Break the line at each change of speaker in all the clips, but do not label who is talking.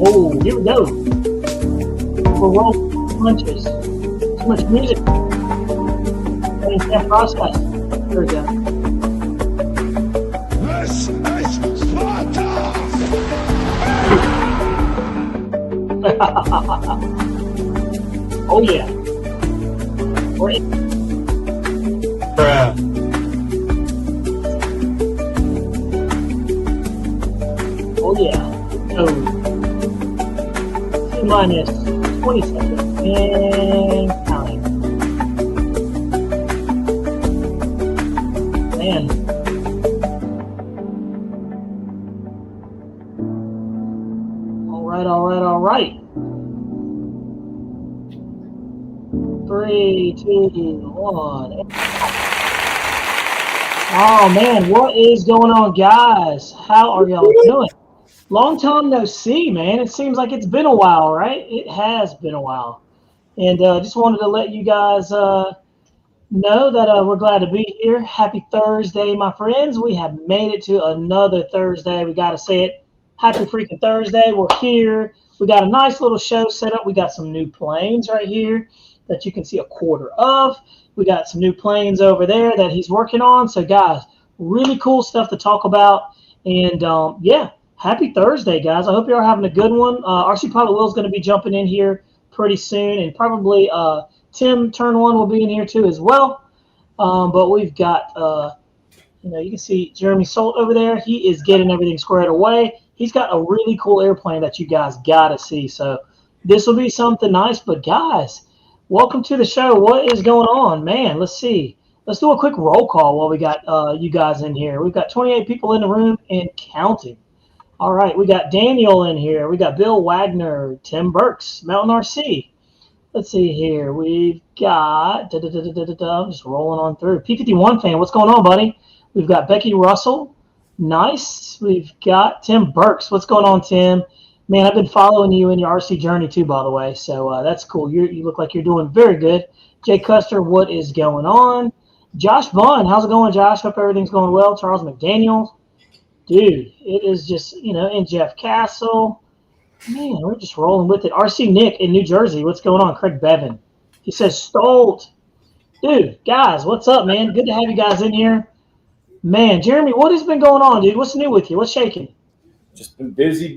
Oh, here we go. We're rolling punches. Too much music. I can't process. There we go.
This is Sparta!
Oh yeah. We're in. Oh yeah. Oh. Minus 20 seconds and counting. Man. All right. 3, 2, 1. Oh man, what is going on, guys? How are y'all doing? Long time no see, man. It seems like it's been a while, right? It has been a while. And just wanted to let you guys know that we're glad to be here. Happy Thursday, my friends. We have made it to another Thursday. We got to say it. Happy freaking Thursday. We're here. We got a nice little show set up. We got some new planes right here that you can see a quarter of. We got some new planes over there that he's working on. So, guys, really cool stuff to talk about. And, yeah. Happy Thursday, guys. I hope you're having a good one. RC Pilot Will is going to be jumping in here pretty soon, and probably Tim Turn 1 will be in here too as well. But we've got, you can see Jeremy Solt over there. He is getting everything squared away. He's got a really cool airplane that you guys got to see. So this will be something nice. But, guys, welcome to the show. What is going on? Man, let's see. Let's do a quick roll call while we got you guys in here. We've got 28 people in the room and counting. All right, we got Daniel in here. We got Bill Wagner, Tim Burks, Mountain RC. Let's see here. We've got, I'm just rolling on through. P51 fan, what's going on, buddy? We've got Becky Russell. Nice. We've got Tim Burks. What's going on, Tim? Man, I've been following you in your RC journey too, by the way. So that's cool. You look like you're doing very good. Jay Custer, what is going on? Josh Vaughn, how's it going, Josh? Hope everything's going well. Charles McDaniel. Dude, it is just, and Jeff Castle. Man, we're just rolling with it. RC Nick in New Jersey. What's going on? Craig Bevan. He says, Stolt. Dude, guys, what's up, man? Good to have you guys in here. Man, Jeremy, what has been going on, dude? What's new with you? What's shaking?
Just been busy.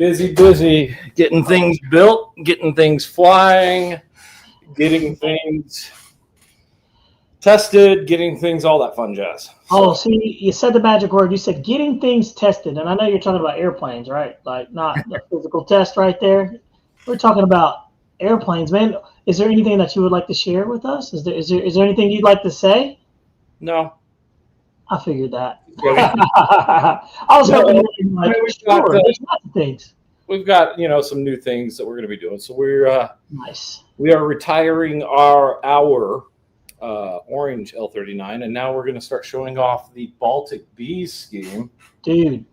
Getting things built, getting things flying, getting things tested, getting things, all that fun jazz.
Oh, see, you said the magic word. You said getting things tested, and I know you're talking about airplanes, right? Like not the physical test right there. We're talking about airplanes, man. Is there anything that you would like to share with us? Is there anything you'd like to say?
No.
I figured that. I was hoping you were like, sure, there's lots of things.
We've got, some new things that we're going to be doing. So we're
nice.
We are retiring our orange L39, and now we're going to start showing off the Baltic Bees scheme.
Dude,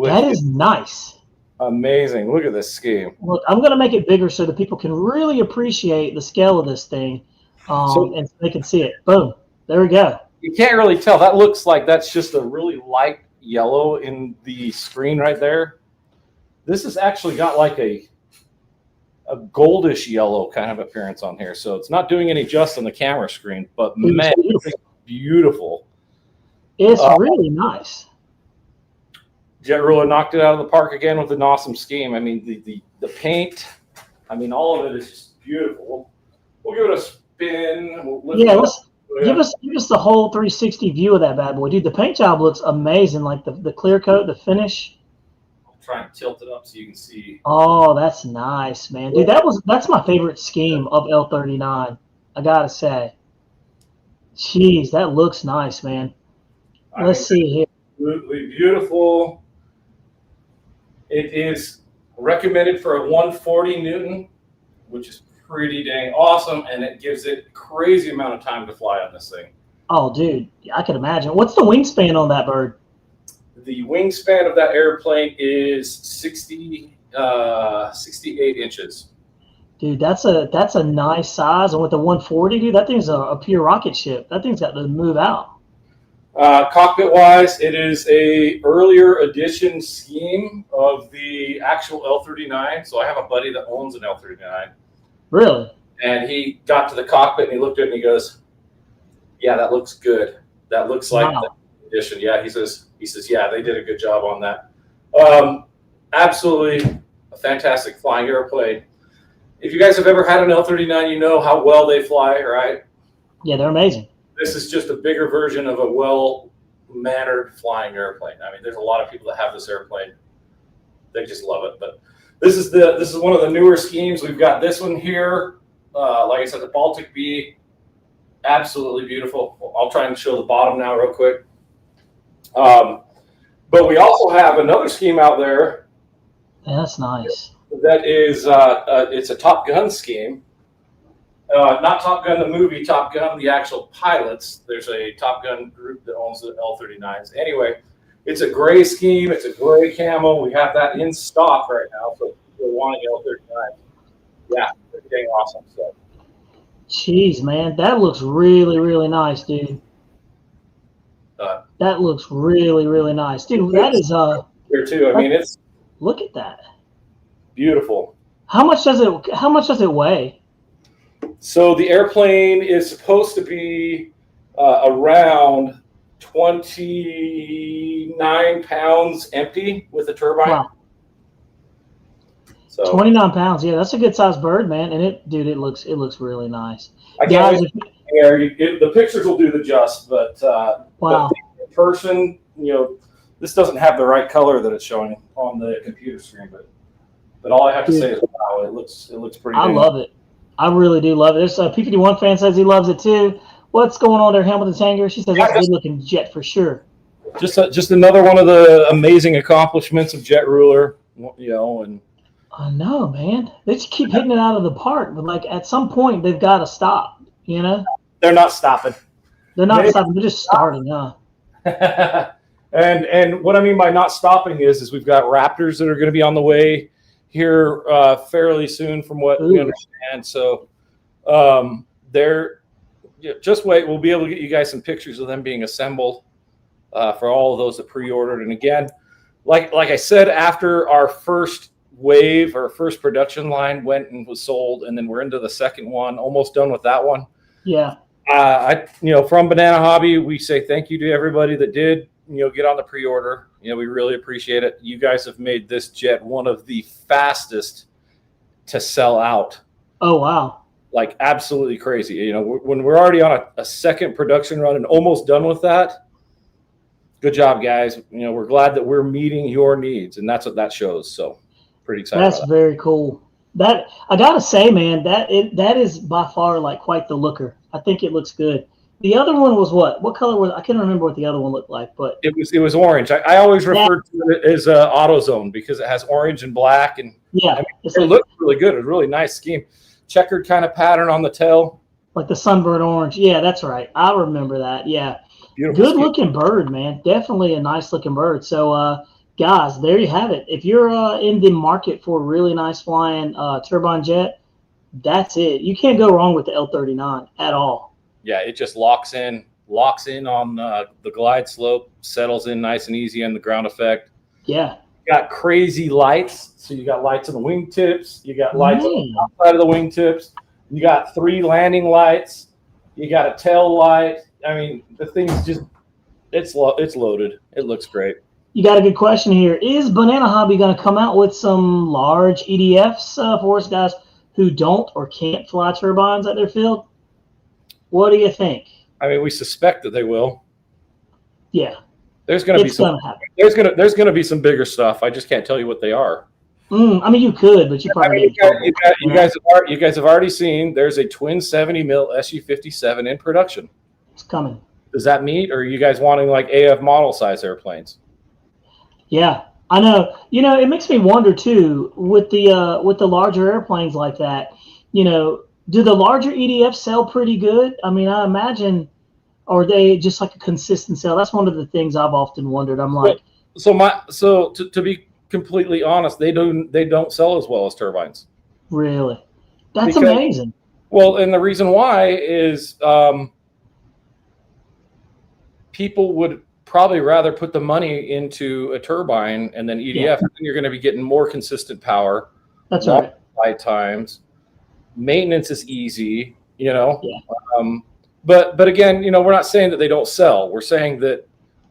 that is nice.
Amazing. Look at this scheme.
Look, I'm going to make it bigger so that people can really appreciate the scale of this thing, and so they can see it. Boom. There we go.
You can't really tell. That looks like that's just a really light yellow in the screen right there. This has actually got like a goldish yellow kind of appearance on here. So it's not doing any just on the camera screen, but man, it's beautiful.
It's really nice.
Jet Ruler knocked it out of the park again with an awesome scheme. I mean, the paint, all of it is just beautiful. We'll give it a spin.
Let's give us the whole 360 view of that bad boy. Dude, the paint job looks amazing. Like the clear coat, the finish.
Try and tilt it up so you can see.
Oh, that's nice, man. Dude, that's my favorite scheme of L39. I gotta say. Jeez, that looks nice, man. Let's see here.
Absolutely beautiful. It is recommended for a 140 Newton, which is pretty dang awesome, and it gives it crazy amount of time to fly on this thing.
Oh, dude, I can imagine. What's the wingspan on that bird?
The wingspan of that airplane is 68 inches.
Dude, that's a nice size. And with the 140, dude, that thing's a pure rocket ship. That thing's got to move out.
Cockpit wise, it is a earlier edition scheme of the actual L39. So I have a buddy that owns an L39.
Really?
And he got to the cockpit and he looked at it and he goes, "Yeah, that looks good. That looks like
Wow.
the edition." Yeah, he says, "Yeah, they did a good job on that." Absolutely a fantastic flying airplane. If you guys have ever had an L39, you know how well they fly, right?
Yeah, they're amazing.
This is just a bigger version of a well-mannered flying airplane. I mean, there's a lot of people that have this airplane. They just love it. But this is one of the newer schemes. We've got this one here. Like I said, the Baltic Bee, absolutely beautiful. I'll try and show the bottom now real quick. But we also have another scheme out there.
Yeah, that's nice.
That is, it's a Top Gun scheme. Not Top Gun the movie, Top Gun the actual pilots. There's a Top Gun group that owns the L39s. Anyway, it's a gray scheme. It's a gray camo. We have that in stock right now. So if you're wanting L39s, yeah, they're getting awesome. So,
Jeez, man, that looks really, really nice, dude. That looks really, really nice, dude. That is
here too. I mean, it's
look at that.
beautiful.
How much does it weigh?
So the airplane is supposed to be around 29 pounds empty with a turbine.
Wow.
So
29 pounds. Yeah, that's a good sized bird, man. And it looks really nice.
I can't wait to air. The pictures will do the just, but
Wow.
But in person, this doesn't have the right color that it's showing on the computer screen. But all I have to say is, wow, it looks pretty.
I love it. I really do love it. There's a P51 fan says he loves it too. What's going on there, Hamilton Tanger? She says that's a good looking jet for sure.
Just another one of the amazing accomplishments of Jet Ruler, and
I know, man. They just keep hitting it out of the park, but like at some point they've got to stop.
they're not stopping.
They're not stopping. They're just starting, huh?
And what I mean by not stopping is we've got Raptors that are going to be on the way here fairly soon, from what we understand. So just wait. We'll be able to get you guys some pictures of them being assembled for all of those that pre-ordered. And again, like I said, after our first wave, our first production line went and was sold, and then we're into the second one, almost done with that one.
Yeah.
From Banana Hobby, we say thank you to everybody that did, get on the pre-order. We really appreciate it. You guys have made this jet one of the fastest to sell out.
Oh, wow.
Like absolutely crazy. When we're already on a second production run and almost done with that, good job, guys. We're glad that we're meeting your needs, and that's what that shows. So pretty excited.
That's very cool. That I gotta say, man, that is by far like quite the looker. I think it looks good. The other one was what? What color was? I can't remember what the other one looked like, but
it was orange. I always refer to it as AutoZone because it has orange and black, and it looks really good. It's a really nice scheme, checkered kind of pattern on the tail,
like the sunbird orange. Yeah, that's right. I remember that. Yeah,
beautiful,
good looking bird, man. Definitely a nice looking bird. So, guys, there you have it. If you're in the market for a really nice flying turbine jet, that's it. You can't go wrong with the L39 at all.
Yeah, it just locks in on the glide slope, settles in nice and easy on the ground effect.
Yeah.
You got crazy lights. So you got lights on the wingtips. You got lights on the outside of the wingtips. You got 3 landing lights. You got a tail light. I mean, the thing's just, it's loaded. It looks great.
You got a good question here. Is Banana Hobby going to come out with some large EDFs for us guys who don't or can't fly turbines at their field? What do you think?
I mean, we suspect that they will.
Yeah.
There's going to be some. There's going to be some bigger stuff. I just can't tell you what they are.
I mean, you could, but you probably.
You guys have already seen. There's a twin 70 mil SU-57 in production.
It's coming.
Does that meet, or are you guys wanting like AF model size airplanes?
Yeah, I know. It makes me wonder too with the larger airplanes like that. Do the larger EDFs sell pretty good? I mean, I imagine, or are they just like a consistent sale? That's one of the things I've often wondered. I'm like,
to be completely honest, they don't sell as well as turbines.
Really? That's amazing.
Well, and the reason why is people would probably rather put the money into a turbine and then EDF.
Yeah.
And you're going to be getting more consistent power.
That's
long
right.
flight times. Maintenance is easy, you know.
Yeah.
But again, you know, we're not saying that they don't sell. We're saying that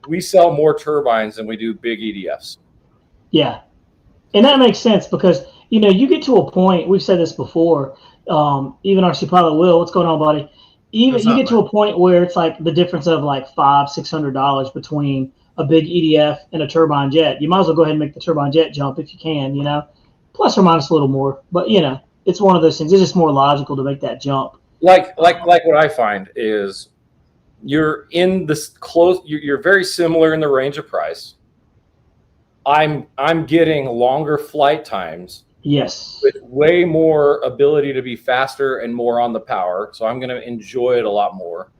we sell more turbines than we do big EDFs.
Yeah. And that makes sense because, you know, you get to a point, we've said this before, even RC Pilot Will, what's going on, buddy? You get to a point where it's like the difference of like $500-$600 between a big EDF and a turbine jet. You might as well go ahead and make the turbine jet jump if you can, you know, plus or minus a little more. But, you know, it's one of those things. It's just more logical to make that jump.
Like what I find is you're in this close. You're very similar in the range of price. I'm getting longer flight times.
Yes.
With way more ability to be faster and more on the power, so I'm going to enjoy it a lot more.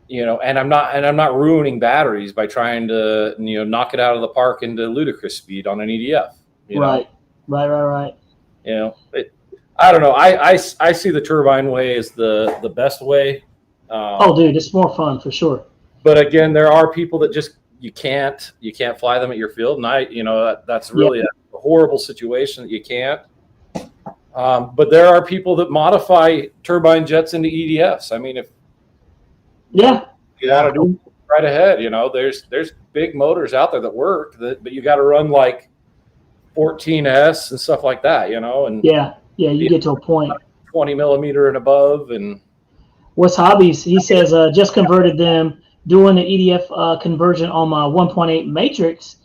You know, and I'm not ruining batteries by trying to, you know, knock it out of the park into ludicrous speed on an EDF. You know?
Right.
You know, I don't know. I see the turbine way as the best way.
Oh, dude, it's more fun for sure.
But again, there are people that just you can't fly them at your field, and you know that's really a horrible situation that you can't. But there are people that modify turbine jets into EDFs. I mean, if you want to do it, right ahead. You know, there's big motors out there that work, but you got to run like 14S and stuff like that. You know, and
you get to a point
20 millimeter and above. And
What's Hobbies? He says just converted them. Doing the EDF conversion on my 1.8 Matrix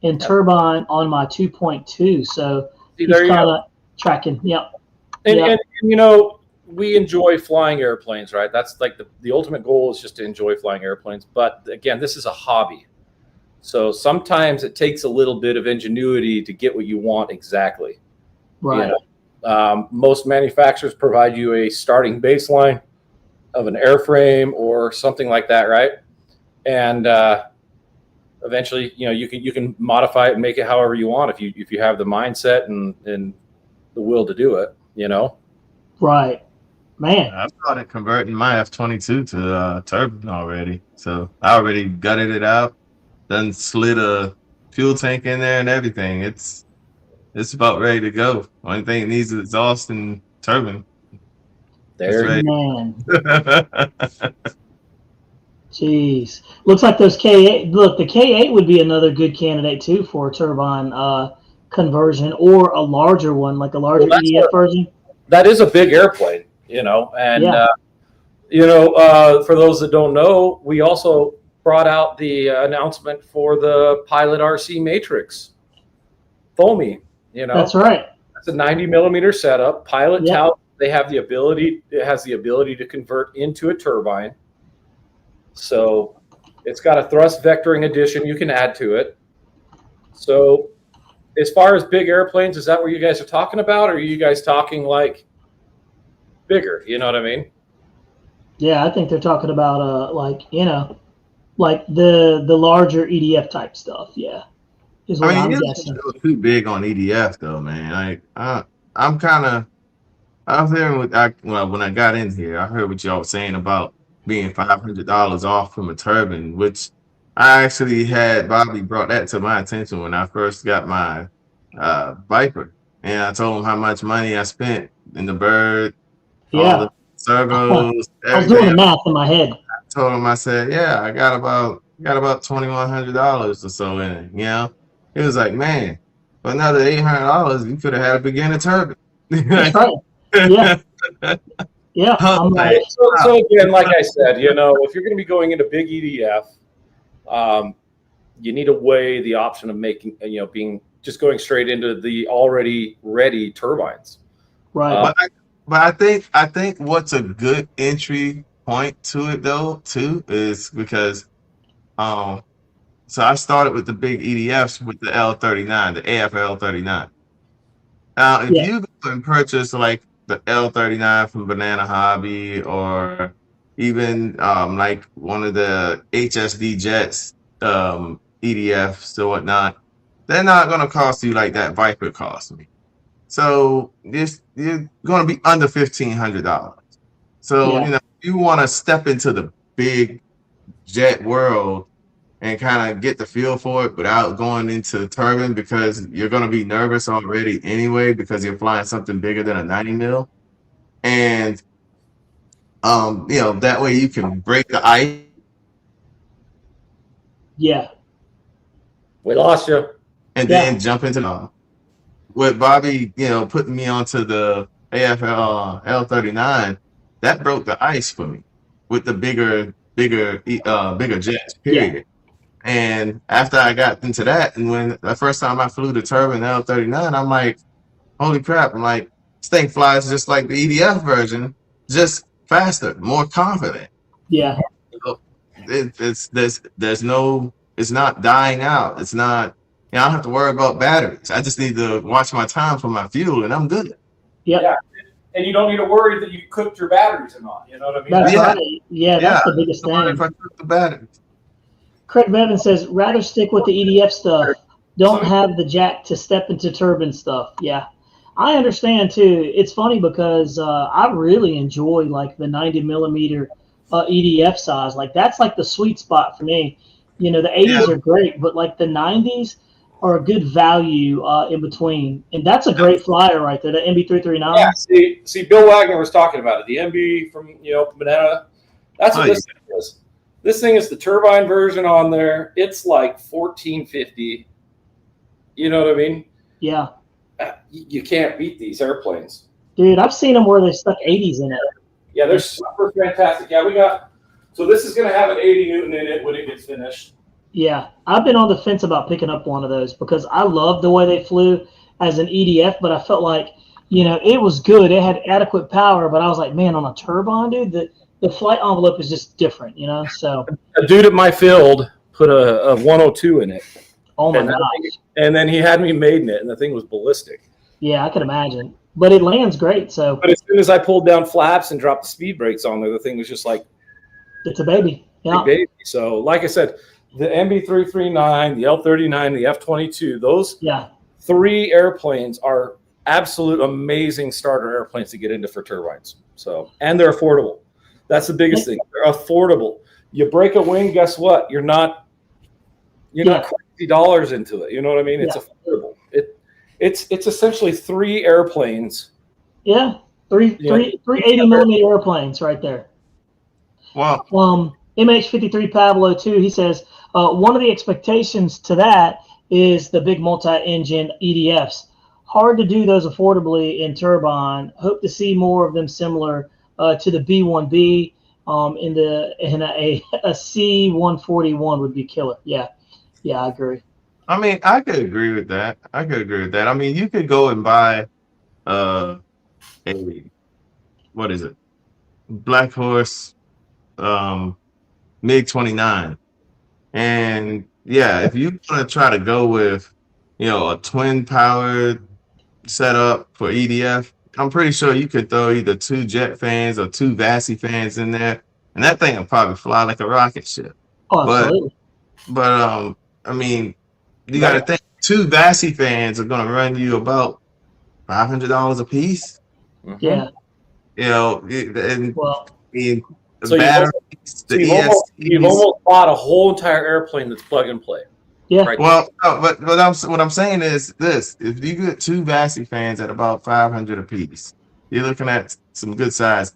and turbine on my 2.2. So he's kind of tracking. Yep.
And you know, we enjoy flying airplanes, right? That's like the ultimate goal is just to enjoy flying airplanes. But again, this is a hobby. So sometimes it takes a little bit of ingenuity to get what you want exactly.
Right.
You know? Most manufacturers provide you a starting baseline of an airframe or something like that, right? And eventually, you know, you can modify it and make it however you want if you have the mindset and the will to do it, you know.
Right, man.
I started converting my F-22 to turbine already, so I already gutted it out, then slid a fuel tank in there and everything. It's about ready to go. Only thing it needs is exhaust and turbine.
There,
man. Jeez, looks like those K8. Look, the K8 would be another good candidate too for a turbine conversion or a larger one, like a larger EDF version.
That is a big airplane, you know, and you know, for those that don't know, we also brought out the announcement for the Pilot RC Matrix foamy. You know,
that's right.
That's a 90 millimeter setup. Pilot tout. They have the ability. It has the ability to convert into a turbine. So it's got a thrust vectoring addition you can add to it. So as far as big airplanes, is that what you guys are talking about? Or are you guys talking like bigger? You know what I mean?
Yeah, I think they're talking about like, you know, like the larger EDF type stuff. Yeah. Is what I'm guessing.
It's too big on EDF though, man. Like I'm kind of, I was hearing when I got in here, I heard what y'all was saying about being $500 off from a turbine, which I actually had Bobby brought that to my attention when I first got my Viper, and I told him how much money I spent in the bird, all the servos.
I was doing the math in my head.
I told him, I said, yeah, I got about $2,100 or so in it. You know, he was like, man, for another $800, you could have had a beginner turbine.
That's right. Yeah. Yeah.
So again, like I said, you know, if you're going to be going into big EDF, you need to weigh the option of making, you know, just going straight into the already ready turbines.
Right.
But I think what's a good entry point to it though too is because, so I started with the big EDFs with the L39, the AFL 39. Now, if you go and purchase like the L39 from Banana Hobby, or even like one of the HSD Jets EDFs or whatnot, they're not going to cost you like that Viper cost me. So you're going to be under $1,500. So you know, if you want to step into the big jet world and kind of get the feel for it without going into turbine, because you're going to be nervous already anyway because you're flying something bigger than a 90 mil. And that way you can break the ice.
Yeah.
We lost you.
And then jump into with Bobby, putting me onto the AFL L39. That broke the ice for me with the bigger jets, period.
Yeah.
And after I got into that, and when the first time I flew the turbine L39, I'm like, holy crap! I'm like, this thing flies just like the EDF version, just faster, more confident.
Yeah.
It's not dying out. It's not. I don't have to worry about batteries. I just need to watch my time for my fuel, and I'm good.
Yep.
Yeah. And you don't need to worry that you cooked your batteries or not. You know what I mean?
That's right. Yeah, that's the biggest thing.
If I cook the batteries.
Craig Bevan says, rather stick with the EDF stuff. Don't have the jack to step into turbine stuff. Yeah, I understand too. It's funny because I really enjoy like the 90 millimeter EDF size. Like that's like the sweet spot for me. The 80s are great, but like the 90s are a good value in between. And that's a great flyer right there, the MB339.
Yeah, see, Bill Wagner was talking about it. The MB from, Banana. That's what this thing is. This thing is the turbine version on there. It's like $1,450. You know what I mean?
Yeah.
You can't beat these airplanes.
Dude, I've seen them where they stuck 80s in it.
Yeah, they're super fantastic. Yeah, so this is going to have an 80 Newton in it when it gets finished.
Yeah, I've been on the fence about picking up one of those because I love the way they flew as an EDF, but I felt like, it was good. It had adequate power, but I was like, man, on a turbine, dude, the flight envelope is just different, so.
A dude at my field put a 102 in it.
Oh, my gosh.
And then he had me maiden it, and the thing was ballistic.
Yeah, I could imagine. But it lands great, so.
But as soon as I pulled down flaps and dropped the speed brakes on there, the thing was just like.
It's a baby. Yeah.
Big baby. So, like I said, the MB339, the L39, the F22, those three airplanes are absolute amazing starter airplanes to get into for turbines. So, and they're affordable. That's the biggest thing. They're affordable. You break a wing, guess what? You're not $60 into it. You know what I mean? It's affordable. It's essentially three airplanes.
Yeah, three 80 millimeter airplanes right there.
Wow.
MH53 Pablo too. He says one of the expectations to that is the big multi-engine EDFs. Hard to do those affordably in turbine. Hope to see more of them similar to the B1B. In a C141 would be killer. Yeah, I agree.
I mean, I could agree with that. I mean, you could go and buy what is it? Black Horse MiG-29. And yeah, if you want to try to go with, a twin powered setup for EDF, I'm pretty sure you could throw either two jet fans or two VASI fans in there, and that thing will probably fly like a rocket ship.
Oh, absolutely.
But I mean, you got to think two VASI fans are going to run you about $500 a piece.
Yeah.
And
So you've almost bought a whole entire airplane that's plug and play.
Yeah.
Right.
Well, no, but what I'm saying is this: if you get two VASI fans at about $500 a piece, you're looking at some good sized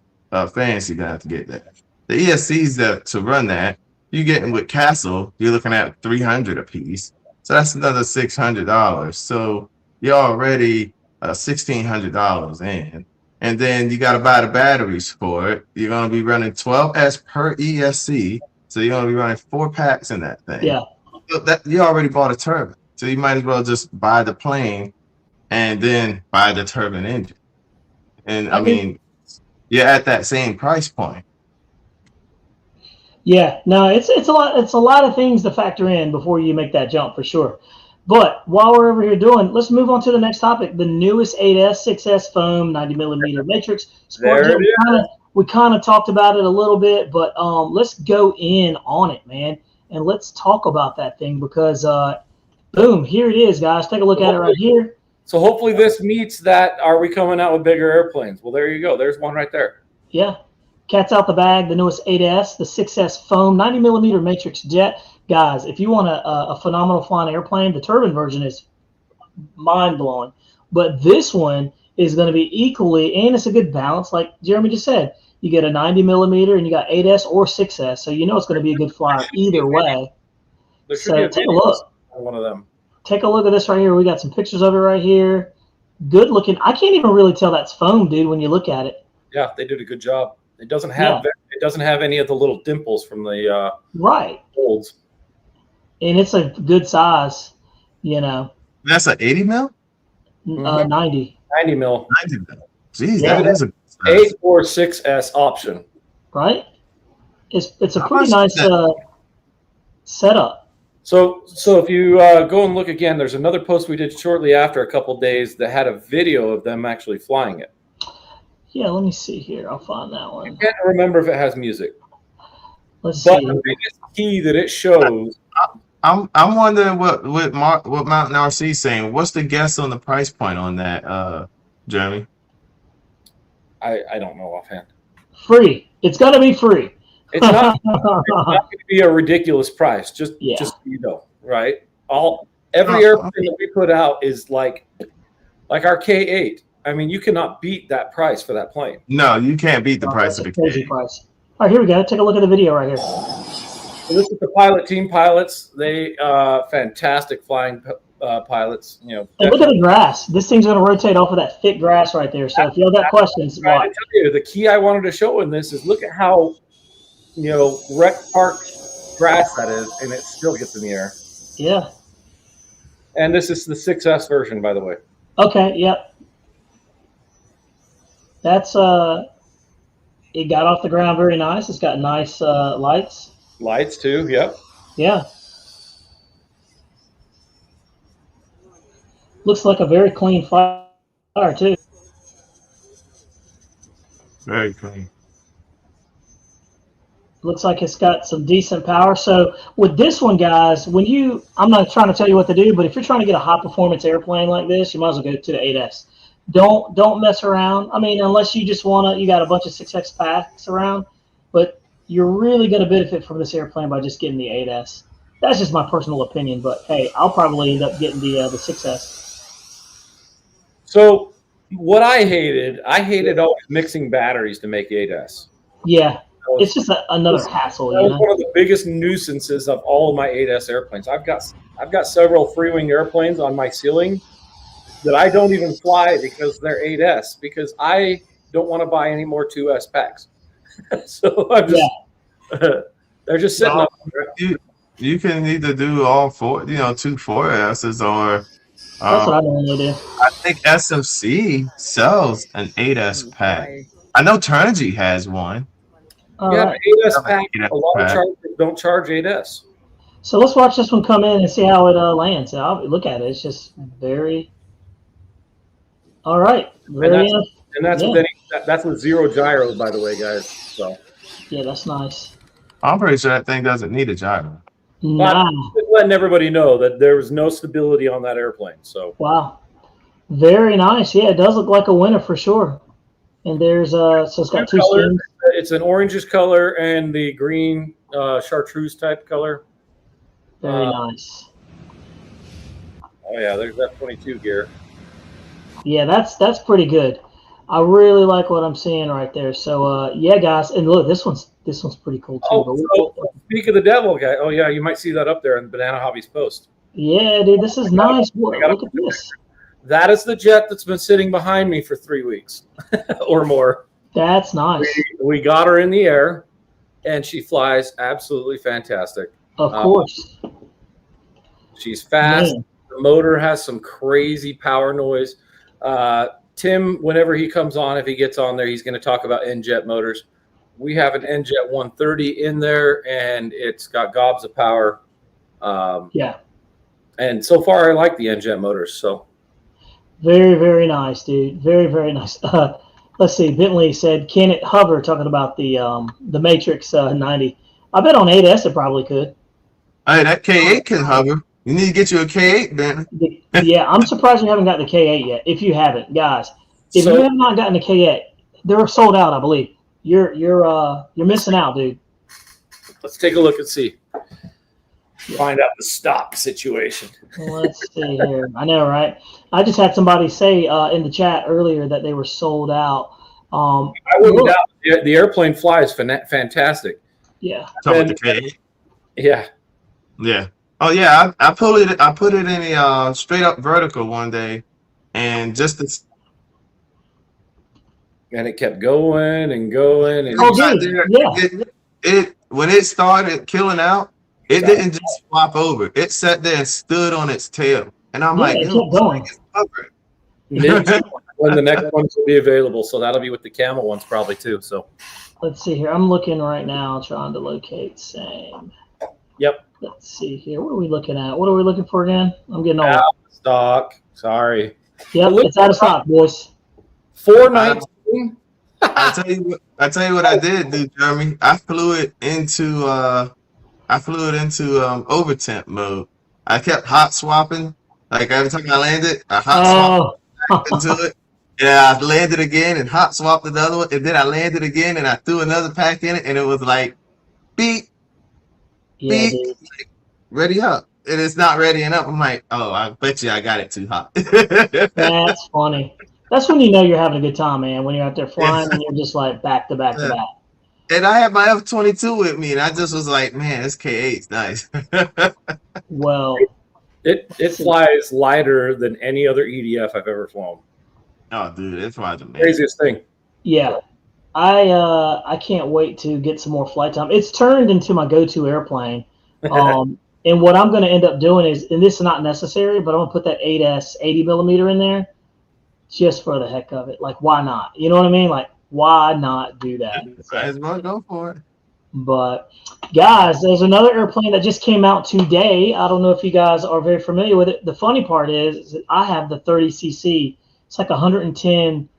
fans you're gonna have to get there. The ESCs that to run that, you getting with Castle, you're looking at $300 a piece. So that's another $600. So you're already $1,600 in. And then you got to buy the batteries for it. You're going to be running 12S per ESC. So you're going to be running 4 packs in that thing.
Yeah.
So you already bought a turbine. So you might as well just buy the plane and then buy the turbine engine. And I mean, you're at that same price point.
Yeah, no, it's a lot of things to factor in before you make that jump for sure. But while we're over here let's move on to the next topic. The newest 8S 6S foam 90 millimeter matrix. We kind of talked about it a little bit, but let's go in on it, man, and let's talk about that thing because boom, here it is, guys. Take a look at it right here.
So hopefully this meets that. Are we coming out with bigger airplanes? Well, there you go. There's one right there.
Yeah. cat's out the bag, the newest 8S, the 6S foam, 90mm matrix jet. Guys, if you want a phenomenal flying airplane, the turbine version is mind-blowing. But this one is going to be equally, and it's a good balance. Like Jeremy just said, you get a 90mm and you got 8S or 6S, so you know it's going to be a good flyer either way.
There should
So
be a
take a
video
look.
on one of them.
Take a look at this right here. We got some pictures of it right here. Good looking. I can't even really tell that's foam, dude, when you look at it.
Yeah, they did a good job. It doesn't have any of the little dimples from the
Right.
folds.
And it's a good size, you know.
That's an 80 mil?
90.
90 mil.
90 mil. Jeez,
Yeah.
that is a good size.
8 or 6S option.
Right? It's a
How
pretty
much is
nice setup.
So if you go and look again, there's another post we did shortly after a couple days that had a video of them actually flying it.
Yeah, let me see here. I'll find that
I
one.
can't remember if it has music,
Let's
but
see.
the biggest key that it shows.
I'm wondering what Mountain RC is saying. What's the guess on the price point on that, Jeremy?
I don't know offhand.
Free. It's got to be free.
It's not going to be a ridiculous price. Just
Yeah.
so you know, right? Every airplane that we put out is like our K8. I mean, you cannot beat that price for that plane.
No, you can't beat the price of
That's
the
a crazy
K.
price. All right, here we go. Take a look at the video right here.
So this is the pilot team pilots. They fantastic flying pilots. You know,
And look at the grass. This thing's going to rotate off of that thick grass right there. So if y'all got questions,
trying
watch.
to tell you, the key I wanted to show in this is look at how rec park grass that is, and it still gets in the air.
Yeah.
And this is the 6S version, by the way.
Okay. Yep. That's it got off the ground very nice. It's got nice lights.
Lights too. Yep.
Yeah. Looks like a very clean fire too.
Very clean.
Looks like it's got some decent power. So with this one, guys, I'm not trying to tell you what to do, but if you're trying to get a high performance airplane like this, you might as well go to the 8S. Don't mess around. I mean, unless you just you got a bunch of 6X packs around, but you're really going to benefit from this airplane by just getting the 8S. That's just my personal opinion, but hey, I'll probably end up getting the 6S.
So what I hated always mixing batteries to make 8S.
Yeah, it's just another hassle.
That was one of the biggest nuisances of all of my 8S airplanes. I've got several free-wing airplanes on my ceiling that I don't even fly because they're 8S, because I don't want to buy any more 2S packs. So I'm just they're just sitting up there.
You can either do all four, 2 4S's, or
That's what I normally do.
I think SMC sells an 8S pack. I know Turnigy has one.
All
Yeah,
right.
8S pack. A lot of chargers don't charge 8S.
So let's watch this one come in and see how it lands. I'll look at it. It's just very. All right. Very.
And that's that's with 0 gyros, by the way, guys. So
Yeah, that's nice.
I'm pretty sure that thing doesn't need a gyro.
Nah.
just letting everybody know that there was no stability on that airplane. So
Wow. Very nice. Yeah, it does look like a winner for sure. And there's so it's got 2
color.
skins.
It's an orangish color and the green chartreuse type color.
Very nice.
Oh yeah, there's that 22 gear.
Yeah, that's pretty good. I really like what I'm seeing right there. So yeah, guys, and look, this one's pretty cool too.
Oh, so speak of the devil, guy. Oh yeah, you might see that up there in Banana Hobbies post.
Yeah, dude, this is nice. Look at this.
That is the jet that's been sitting behind me for 3 weeks or more.
That's nice.
We got her in the air, and she flies absolutely fantastic.
Of course.
She's fast.
Man.
The motor has some crazy power noise. Tim, whenever he comes on, if he gets on there, he's going to talk about NJet motors. We have an NJet 130 in there, and it's got gobs of power.
Yeah.
And so far, I like the NJet motors. So
Very, very nice, dude. Very, very nice. Let's see. Bentley said, "Can it hover?" Talking about the Matrix 90. I bet on 8S it probably could.
Hey, that K8 can hover. You need to get you a K8, Ben.
Yeah, I'm surprised you haven't gotten the K8 yet. If you haven't, guys, if you have not gotten the K8, they're sold out, I believe. you're missing out, dude.
Let's take a look and see. Find out the stock situation.
Let's see here. I know, right? I just had somebody say in the chat earlier that they were sold out.
I wouldn't doubt the airplane flies fantastic.
Yeah.
Talking about the K8?
Yeah.
Yeah. Oh yeah, I put it in a straight up vertical one day, and
and it kept going and going and
Oh, dude. Yeah.
It when it started killing out, it didn't just flop over. It sat there and stood on its tail, and I'm like,
it kept going.
when the next ones will be available. So that'll be with the Camel ones probably too. So
let's see here. I'm looking right now, trying to locate same.
Yep.
Let's see here. What are we looking at? What are we looking for again? I'm getting old.
Out of stock. Sorry.
Yep, it's out of stock, boys.
419.
I tell you what I did, dude, Jeremy. I flew it into over temp mode. I kept hot swapping. Like every time I landed, I hot swapped into it. Yeah, I landed again and hot swapped the other one, and then I landed again and I threw another pack in it, and it was like, beep,
Yeah,
beep,
dude.
like, ready up. And it's not readying up. I'm like, oh, I bet you I got it too hot.
That's funny. That's when you know you're having a good time, man. When you're out there flying and you're just like back to back to back.
And I had my F-22 with me, and I just was like, man, this K8's nice.
Well,
it flies lighter than any other EDF I've ever flown.
Oh, dude, it flies amazing.
Craziest thing.
yeah. I can't wait to get some more flight time. It's turned into my go-to airplane. And what I'm going to end up doing is, and this is not necessary, but I'm going to put that 8S 80 millimeter in there just for the heck of it. Like, why not? You know what I mean? Like, why not do that?
Might as well go for it.
But guys, there's another airplane that just came out today. I don't know if you guys are very familiar with it. The funny part is that I have the 30cc. It's like 110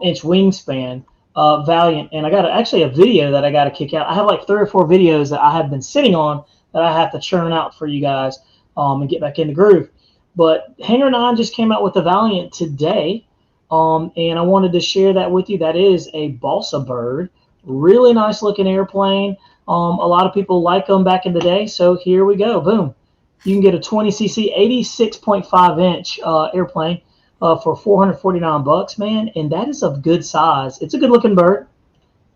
inch wingspan Valiant, and I got actually a video that I got to kick out. I have like 3 or 4 videos that I have been sitting on that I have to churn out for you guys and get back in the groove. But Hangar 9 just came out with the Valiant today, and I wanted to share that with you. That is a Balsa bird. Really nice looking airplane. A lot of people like them back in the day, so here we go. Boom. You can get a 20cc 86.5 inch airplane for $449, man, and that is of good size. It's a good looking bird.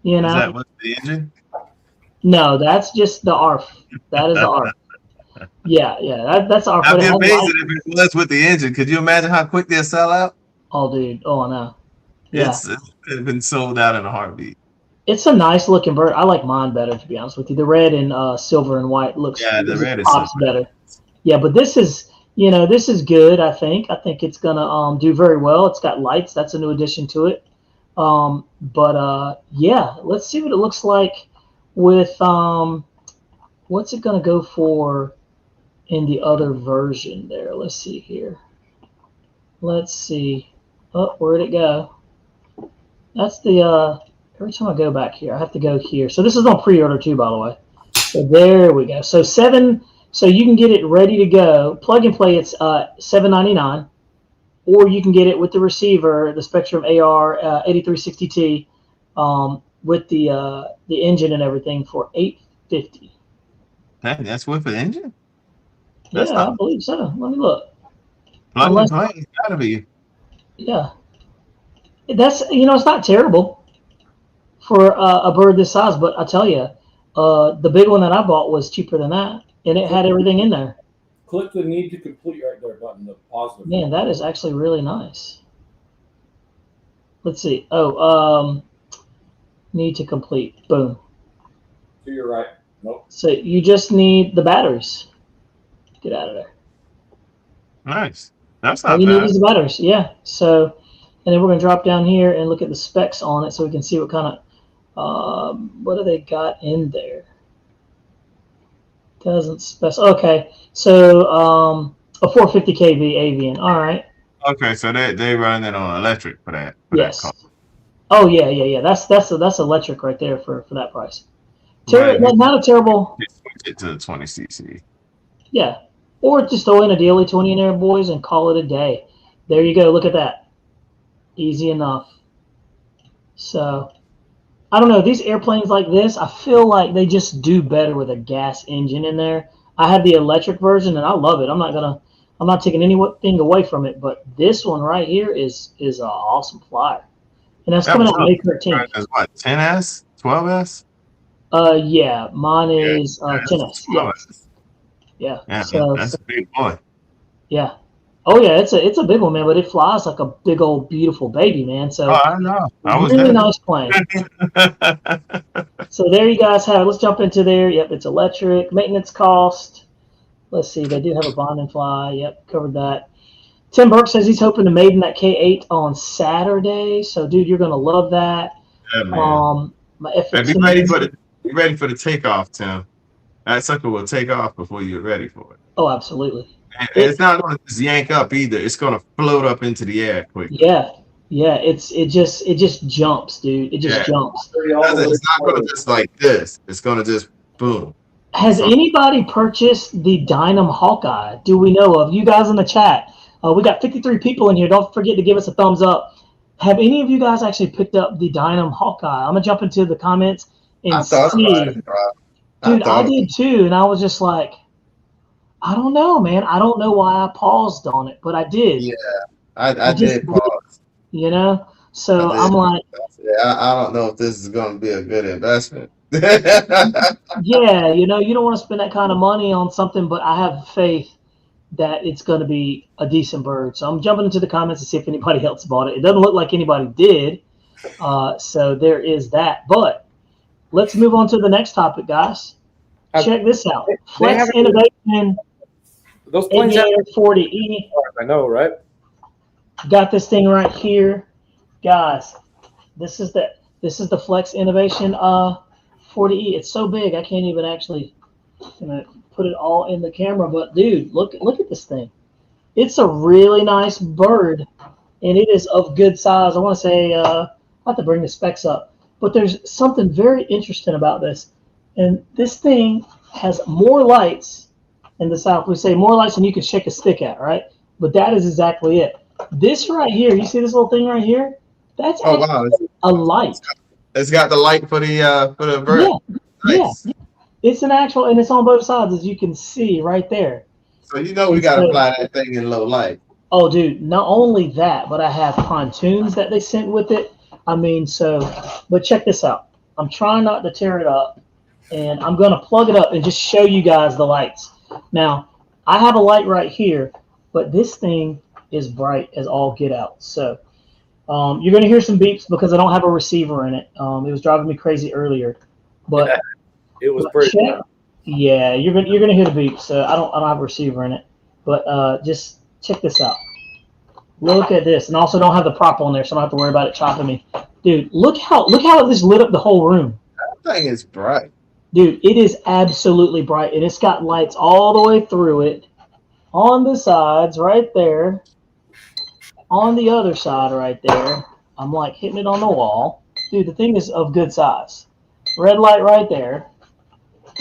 You know.
Is that what's the engine?
No, that's just the ARF. That is the ARF. Yeah, that's ARF.
I'd be amazed if it was with the engine. Could you imagine how quick they'll sell out?
Oh, dude. Oh, I know. Yeah.
It's been sold out in a heartbeat.
It's a nice looking bird. I like mine better, to be honest with you. The red and silver and white looks
the red is
pops better. Yeah, but this is good. I think it's gonna do very well. It's got lights. That's a new addition to it. Yeah, let's see what it looks like with what's it gonna go for in the other version there. Let's see here. Let's see. Oh, where'd it go? That's the every time I go back here, I have to go here. So this is on pre-order too, by the way. So there we go. So you can get it ready to go. Plug and play, it's $799, or you can get it with the receiver, the Spectrum AR 8360T, with the engine and everything for $850.
That's with the engine?
I believe so. Let me look.
Plug and play, it's gotta be.
Yeah, that's it's not terrible for a bird this size, but I tell you, the big one that I bought was cheaper than that, and it had everything in there.
Click the need to complete right there button, the positive.
Man, that is actually really nice. Let's see. Need to complete. Boom.
To your right. Nope.
So you just need the batteries. Get out of there.
Nice. That's
All
not
you need
bad.
is the batteries. Yeah. So, and then we're going to drop down here and look at the specs on it so we can see what kind of, what do they got in there? Doesn't specify. Okay. So, a 450 kV Avian. All right.
Okay, so they run it on electric for that.
Yes.
That
Oh yeah. That's electric right there for that price.
Right.
Not a terrible.
switch it to the 20cc.
Yeah. Or just throw in a daily 20 in there, boys, and call it a day. There you go. Look at that. Easy enough. So, I don't know, these airplanes like this, I feel like they just do better with a gas engine in there. I have the electric version and I love it. I'm not taking anything away from it, but this one right here is an awesome flyer. And that's
That
coming
was
out May 13th.
That's what, 10S, 12S?
Yeah, mine
Yeah,
is
that's
10S. Yeah,
12S.
yeah.
Yeah,
So
that's a big boy.
yeah. Oh yeah, it's a big one, man. But it flies like a big old beautiful baby, man.
Oh,
So
I know. I was
really
there.
nice plane. So there you guys have it. Let's jump into there. Yep, it's electric. Maintenance cost. Let's see. They do have a bond and fly. Yep, covered that. Tim Burke says he's hoping to maiden that K8 on Saturday. So dude, you're gonna love that.
Yeah, man.
My
Hey,
FX.
be ready for the takeoff, Tim. That sucker will take off before you're ready for it.
Oh, absolutely.
And it's not going to just yank up either. It's going to float up into the air quickly.
Yeah, yeah. It just jumps, dude. It just jumps.
It's not going to just like this. It's going to just boom.
Has anybody purchased the Dynam Hawkeye? Do we know of? You guys in the chat. We got 53 people in here. Don't forget to give us a thumbs up. Have any of you guys actually picked up the Dynam Hawkeye? I'm gonna jump into the comments and see. Dude, I did too, and I was just like, I don't know, man. I don't know why I paused on it, but I did.
Yeah, I did pause.
You know, so I'm like,
yeah, I don't know if this is going to be a good investment.
yeah, you know, you don't want to spend that kind of money on something, but I have faith that it's going to be a decent bird. So I'm jumping into the comments to see if anybody else bought it. It doesn't look like anybody did. So there is that. But let's move on to the next topic, guys. Check this out. Flex Innovation.
Those planes
Aviator 40E.
I know, right?
Got this thing right here. Guys, this is the Flex Innovation 40E. It's so big I can't even actually put it all in the camera, but dude, look at this thing. It's a really nice bird, and it is of good size. I want to say I have to bring the specs up, but there's something very interesting about this, and this thing has more lights in the south. We say more lights than you can shake a stick at, right? But that is exactly it. This right here, you see this little thing right here? That's a light.
It's got the light for the bird.
Yeah, nice. Yeah. It's an actual, and it's on both sides, as you can see right there.
So you know we got to fly that thing in low light.
Oh, dude, not only that, but I have pontoons that they sent with it. I mean, but check this out. I'm trying not to tear it up, and I'm going to plug it up and just show you guys the lights. Now, I have a light right here, but this thing is bright as all get out. So you're going to hear some beeps because I don't have a receiver in it. It was driving me crazy earlier. But
it was pretty.
Yeah, you're gonna hear the beeps. I don't have a receiver in it, but just check this out. Look at this, and also don't have the prop on there, so I don't have to worry about it chopping me. Dude, look how it just lit up the whole room.
That thing is bright.
Dude, it is absolutely bright, and it's got lights all the way through it, on the sides right there, on the other side right there. I'm like hitting it on the wall. Dude, the thing is of good size. Red light right there.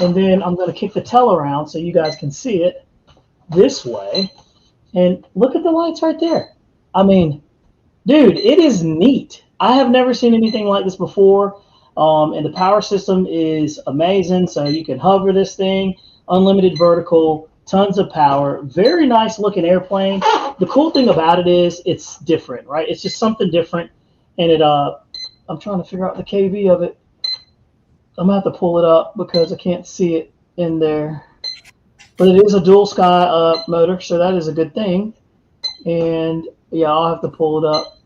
And then I'm going to kick the tail around so you guys can see it this way. And look at the lights right there. I mean, dude, it is neat. I have never seen anything like this before. And the power system is amazing. So you can hover this thing, unlimited vertical, tons of power, very nice looking airplane. The cool thing about it is it's different, right? It's just something different. And I'm trying to figure out the KV of it. I'm going to have to pull it up because I can't see it in there. But it is a dual sky motor, so that is a good thing. And, yeah, I'll have to pull it up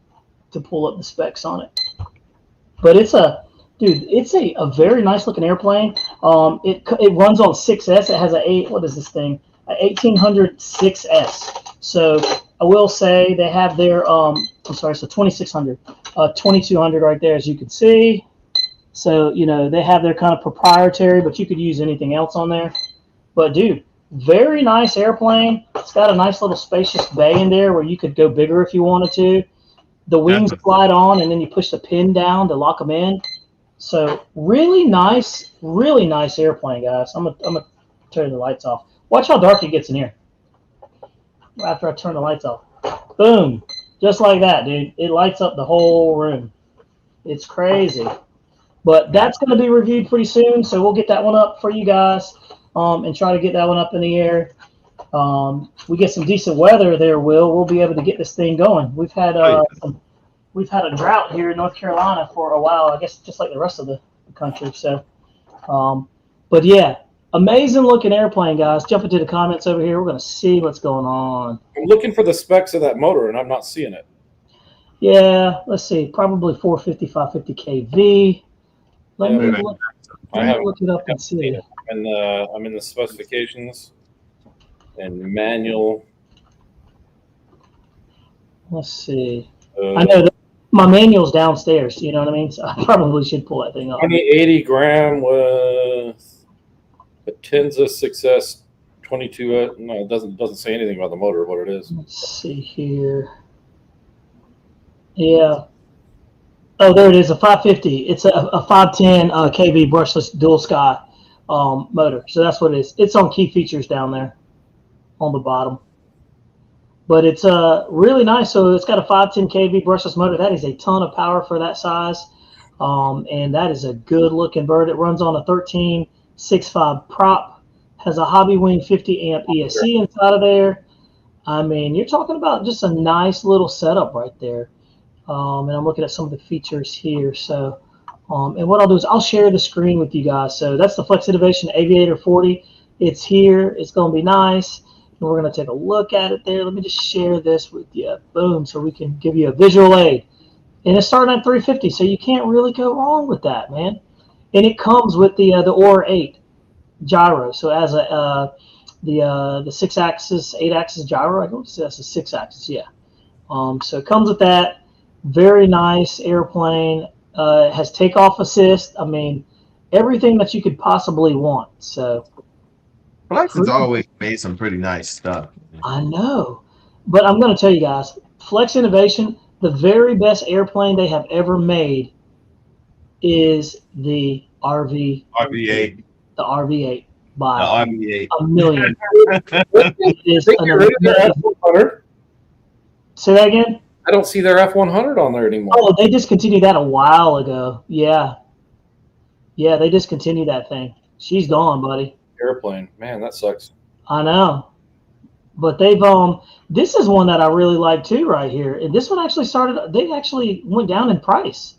to pull up the specs on it. But it's a very nice-looking airplane. It runs on 6S. It has a 1800 6S. So I will say they have their, so 2600, 2200 right there, as you can see. So, they have their kind of proprietary, but you could use anything else on there. But, dude, very nice airplane. It's got a nice little spacious bay in there where you could go bigger if you wanted to. The wings slide on, and then you push the pin down to lock them in. So, really nice airplane, guys. I'm gonna turn the lights off. Watch how dark it gets in here. After I turn the lights off. Boom. Just like that, dude. It lights up the whole room. It's crazy. But that's going to be reviewed pretty soon, so we'll get that one up for you guys and try to get that one up in the air. We get some decent weather there, we'll be able to get this thing going. We've had a drought here in North Carolina for a while, I guess just like the rest of the country. So, but yeah, amazing looking airplane, guys. Jump into the comments over here. We're going to see what's going on.
I'm looking for the specs of that motor, and I'm not seeing it.
Yeah, let's see. Probably 450, 550 kV. Let me look it up and see.
I'm in the specifications and manual.
Let's see. I know that my manual's downstairs. You know what I mean? So I probably should pull that thing up.
2080 gram with a Tenza 6S 22. No, it doesn't say anything about the motor, what it is.
Let's see here. Yeah. Oh, there it is, a 550. It's a 510 kV brushless dual sky motor. So that's what it is. It's on key features down there on the bottom. But it's really nice. So it's got a 510 kV brushless motor. That is a ton of power for that size. And that is a good looking bird. It runs on a 13.65 prop. Has a Hobbywing 50 amp ESC inside of there. I mean, you're talking about just a nice little setup right there. And I'm looking at some of the features here. So, and what I'll do is I'll share the screen with you guys. So that's the Flex Innovation Aviator 40. It's here. It's going to be nice. And we're going to take a look at it there. Let me just share this with you. Boom. So we can give you a visual aid. And it's starting at 350. So you can't really go wrong with that, man. And it comes with the Aura 8 gyro. So as the 6-axis, 8-axis gyro. I don't say that's a 6-axis. Yeah. So it comes with that. Very nice airplane. Has takeoff assist. I mean, everything that you could possibly want. So
Flex has always made some pretty nice stuff.
I know. But I'm going to tell you guys, Flex Innovation, the very best airplane they have ever made is the
RV8.
The RV8 by
The RV8.
a million. It is an amazing. Say that again?
I don't see their F100 on there anymore.
Oh, they discontinued that a while ago. Yeah. Yeah, they discontinued that thing. She's gone, buddy.
Airplane. Man, that sucks.
I know. But they've this is one that I really like too right here. And this one actually they actually went down in price.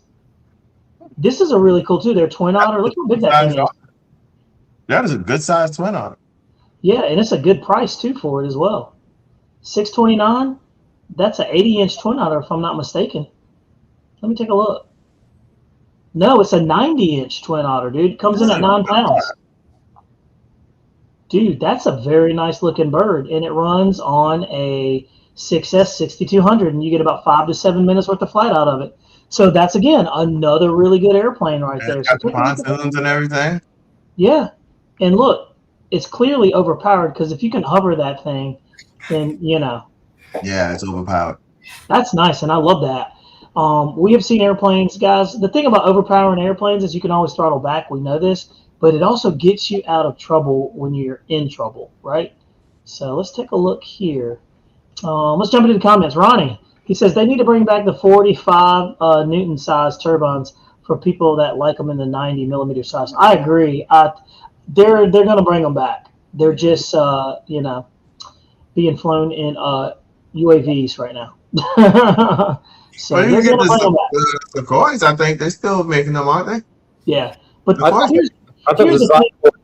This is a really cool too. Their twin otter. Look how big that thing is.
That is a good sized twin otter.
Yeah, and it's a good price too for it as well. $629. That's an 80-inch twin otter, if I'm not mistaken. Let me take a look. No, it's a 90-inch twin otter, dude. It comes in at 9 pounds. Dude, that's a very nice looking bird, and it runs on a 6S 6200, and you get about 5 to 7 minutes worth of flight out of it. So that's, again, another really good airplane right there.
Got the pontoons and everything.
Yeah, and look, it's clearly overpowered because if you can hover that thing, then, you know.
Yeah, it's overpowered.
That's nice, and I love that. We have seen airplanes, guys. The thing about overpowering airplanes is you can always throttle back. We know this, but it also gets you out of trouble when you're in trouble, right? So let's take a look here. Let's jump into the comments. Ronnie, he says they need to bring back the 45 Newton size turbines for people that like them in the 90 millimeter size. I agree. They're going to bring them back. They're just being flown in UAVs right now. So
well, you get the Sequoias, I think they're still making them, aren't they?
Yeah, but
I thought the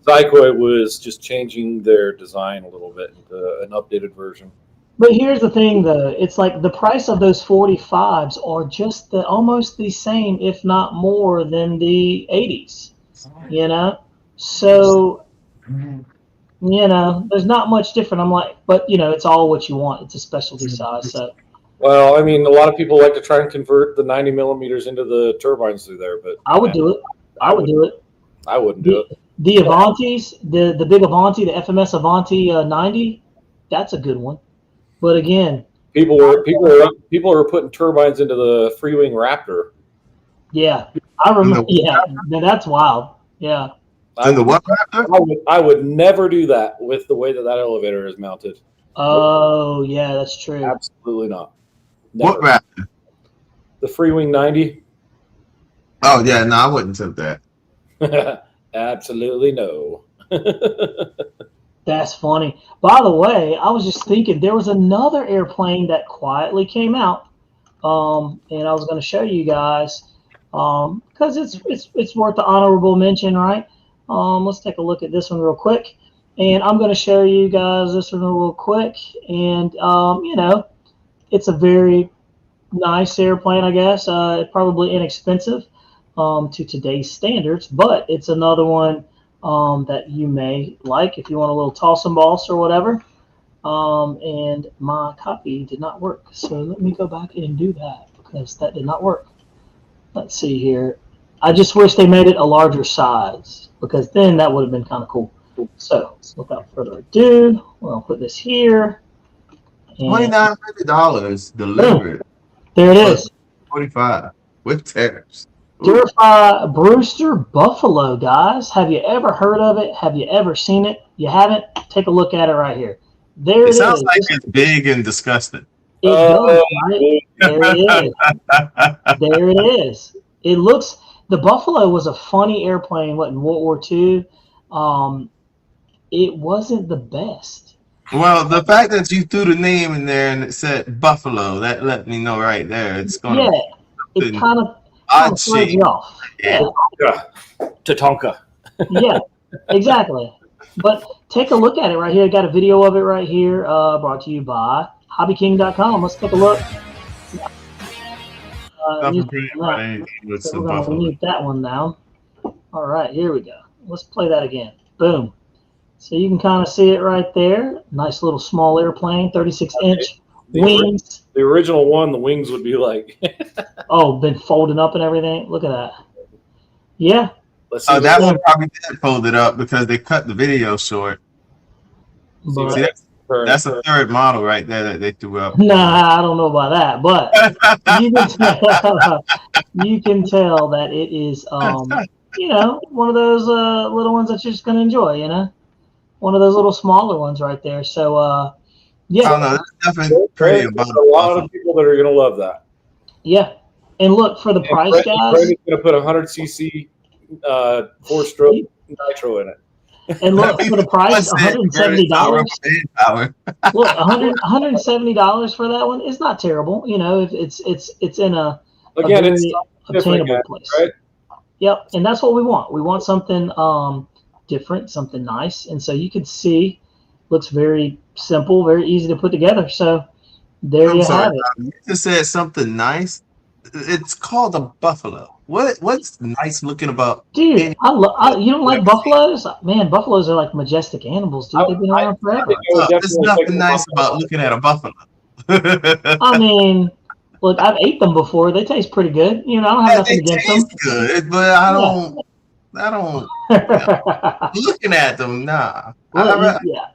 Zykoid was just changing their design a little bit into an updated version.
But here's the thing, though. It's like the price of those 45s are just almost the same, if not more, than the 80s. You know, so there's not much different. I'm like, but it's all what you want. It's a specialty size, so.
Well, I mean, a lot of people like to try and convert the 90 millimeters into the turbines through there, but
I would do it. I would do it.
I wouldn't do it.
The Avantis, the big Avanti, the FMS Avanti 90, that's a good one. But again,
people are putting turbines into the Freewing Raptor.
Yeah, I remember. Yeah, that's wild. Yeah.
And the what Raptor?
I would never do that with the way that elevator is mounted.
Oh, yeah, that's true.
Absolutely not. Never.
What Raptor?
The Freewing 90.
Oh yeah, no, I wouldn't attempt that.
Absolutely no.
That's funny. By the way, I was just thinking there was another airplane that quietly came out, and I was going to show you guys because it's worth the honorable mention, right? Let's take a look at this one real quick, and I'm going to show you guys this one real quick, and it's a very nice airplane, I guess. Probably inexpensive to today's standards, but it's another one that you may like if you want a little toss and boss or whatever. And my copy did not work, so let me go back and do that because that did not work. Let's see here. I just wish they made it a larger size because then that would have been kind of cool. So without further ado, we'll put this here. And
$2,900 delivered.
there it is.
45 with tariffs.
Durify Brewster Buffalo, guys. Have you ever heard of it? Have you ever seen it? You haven't? Take a look at it right here. There
It
it
sounds
is.
like it's big and disgusting.
It does, right? There it is. There it is. It looks. The Buffalo was a funny airplane. What in World War II? It wasn't the best.
Well, the fact that you threw the name in there and it said Buffalo, that let me know right there. It's gonna
Yeah, it kind of
odd
throws
shape.
you off.
Yeah.
Tatonka.
Yeah, exactly. But take a look at it right here. I got a video of it right here, brought to you by HobbyKing.com. Let's take a look.
Nothing pretty right with
So
some
we're going to
Buffalo.
mute that one now. All right, here we go. Let's play that again. Boom. So you can kind of see it right there. Nice little small airplane, 36-inch wings.
The original one, the wings would be like.
Oh, been folding up and everything. Look at that. Yeah.
Let's see.
Oh, that one probably did fold it up because they cut the video short.
But,
See, that's a third model right there that they threw up.
nah, I don't know about that, but you can tell that it is, one of those little ones that you're just going to enjoy, one of those little smaller ones right there. So,
I
yeah,
don't know. That's definitely pretty
There's
above
a lot
Buffalo.
of people that are going to love that.
yeah. And look, for the price, guys,
Brandon's going to put 100cc 4-stroke nitro in it.
and look, for the price, $170.
Power.
Look, $170 for that one is not terrible. It's in a
Again,
very
it's different,
obtainable
guys,
place.
right?
Yep, and that's what we want. We want something different, something nice, and so you can see, looks very simple, very easy to put together. So there you have it.
You just said something nice. It's called a Buffalo. What's nice looking about?
Dude, you don't like buffaloes? Man, buffaloes are like majestic animals, dude. They've been around forever.
There's nothing nice about looking at a buffalo.
I mean, look, I've ate them before. They taste pretty good. I don't have nothing
They
against them.
taste good, but I don't. Looking at them, nah.
Yeah.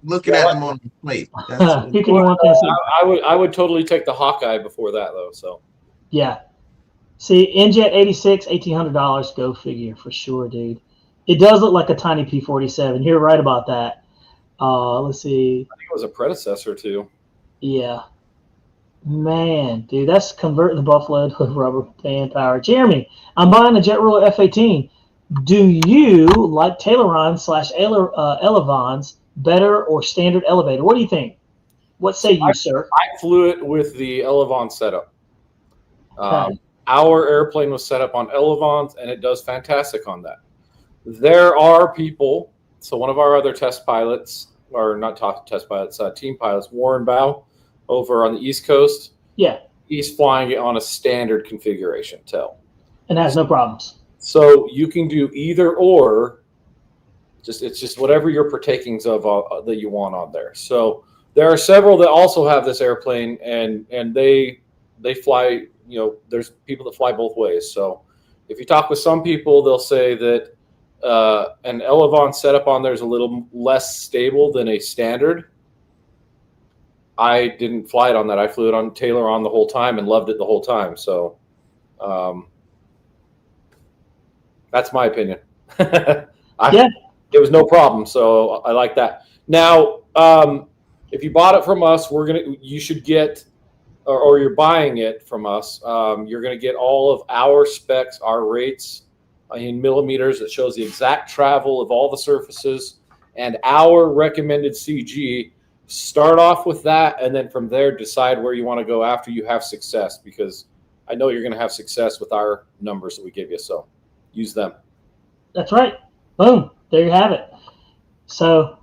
Looking at them on the plate. That's
You can want this.
I would totally take the Hawkeye before that, though. So
Yeah. See, NJet 86, $1,800. Go figure for sure, dude. It does look like a tiny P-47. You're right about that. Let's see.
I think it was a predecessor too.
Yeah. Man, dude, that's converting the Buffalo to rubber band power. Jeremy, I'm buying a Jet Ruler F-18. Do you like Tayloron / Elevons better or standard elevator? What do you think? What say you, sir?
I flew it with the Elevon setup.
Okay.
Our airplane was set up on Elevons, and it does fantastic on that. There are people. So one of our other test pilots, or not test pilots, team pilots, Warren Bow, over on the East Coast.
Yeah,
He's flying it on a standard configuration tail.
and has no problems.
So you can do either or. It's just whatever your partakings of that you want on there. So there are several that also have this airplane, and they fly. There's people that fly both ways. So if you talk with some people, they'll say that an Elevon setup on there is a little less stable than a standard. I didn't fly it on that. I flew it on Tayloron the whole time and loved it the whole time. So that's my opinion.
Yeah.
It was no problem. So I like that. Now, if you bought it from us, you should get or you're buying it from us, you're going to get all of our specs, our rates in millimeters. That shows the exact travel of all the surfaces and our recommended CG. Start off with that, and then from there, decide where you want to go after you have success, because I know you're going to have success with our numbers that we give you. So use them.
That's right. Boom. There you have it. So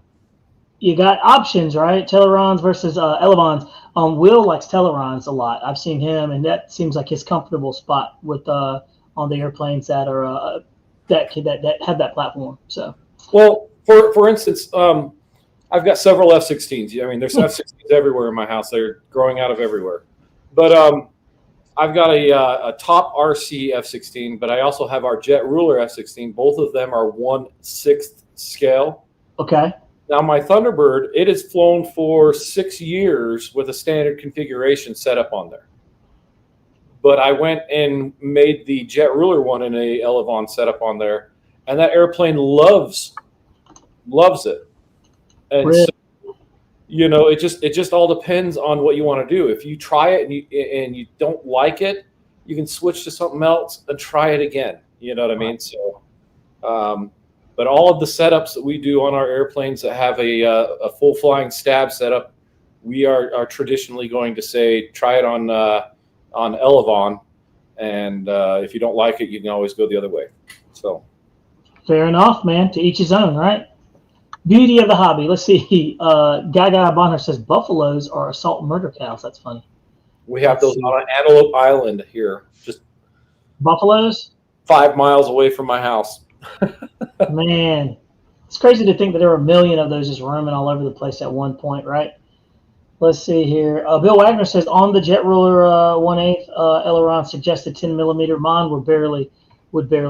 you got options, right? Telerons versus Elevons. Will likes Telerons a lot. I've seen him, and that seems like his comfortable spot with on the airplanes that are that have that platform. So,
well, for instance, I've got several F-16s. I mean, there's F-16s everywhere in my house. They're growing out of everywhere. But I've got a top RC F-16, but I also have our Jet Ruler F-16. Both of them are 1/6 scale.
okay.
Now, my Thunderbird, it has flown for 6 years with a standard configuration set up on there. But I went and made the Jet Ruler one in a Elevon setup on there, and that airplane loves it. And
Really?
so, you know, it just all depends on what you want to do. If you try it and you don't like it, you can switch to something else and try it again. You know what I mean? So, but all of the setups that we do on our airplanes that have a full flying stab setup, we are traditionally going to say try it on Elevon, and if you don't like it, you can always go the other way. So,
Fair enough, man. To each his own, right? Beauty of the hobby. Let's see. Gaga Bonner says buffaloes are assault and murder cows. That's funny.
we have those on Antelope Island here, just
Buffaloes?
5 miles away from my house.
Man, it's crazy to think that there were a million of those just roaming all over the place at one point, right? Let's see here. Bill Wagner says on the Jet Ruler 1/8 aileron suggested 10 millimeter. Mine would barely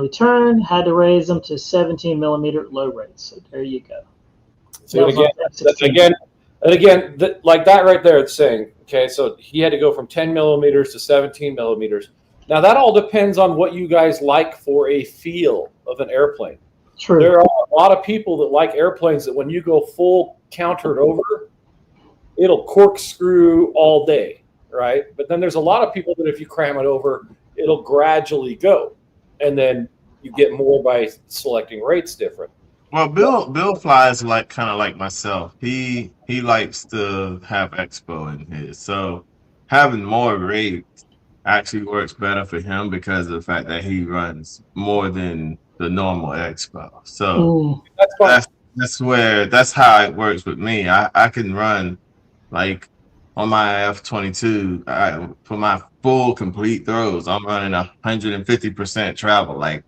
turn. Had to raise them to 17 millimeter low rates. So there you go.
So again, like that right there, it's saying, okay, so he had to go from 10 millimeters to 17 millimeters. Now, that all depends on what you guys like for a feel of an airplane.
True.
There are a lot of people that like airplanes that when you go full countered over, it'll corkscrew all day, right? But then there's a lot of people that if you cram it over, it'll gradually go. And then you get more by selecting rates different.
Well, Bill flies like kind of like myself. He likes to have expo in his, so having more rates actually works better for him because of the fact that he runs more than the normal expo. So
That's fine.
that's how it works with me. I can run like on my F-22 for my full complete throws. I'm running 150% travel. Like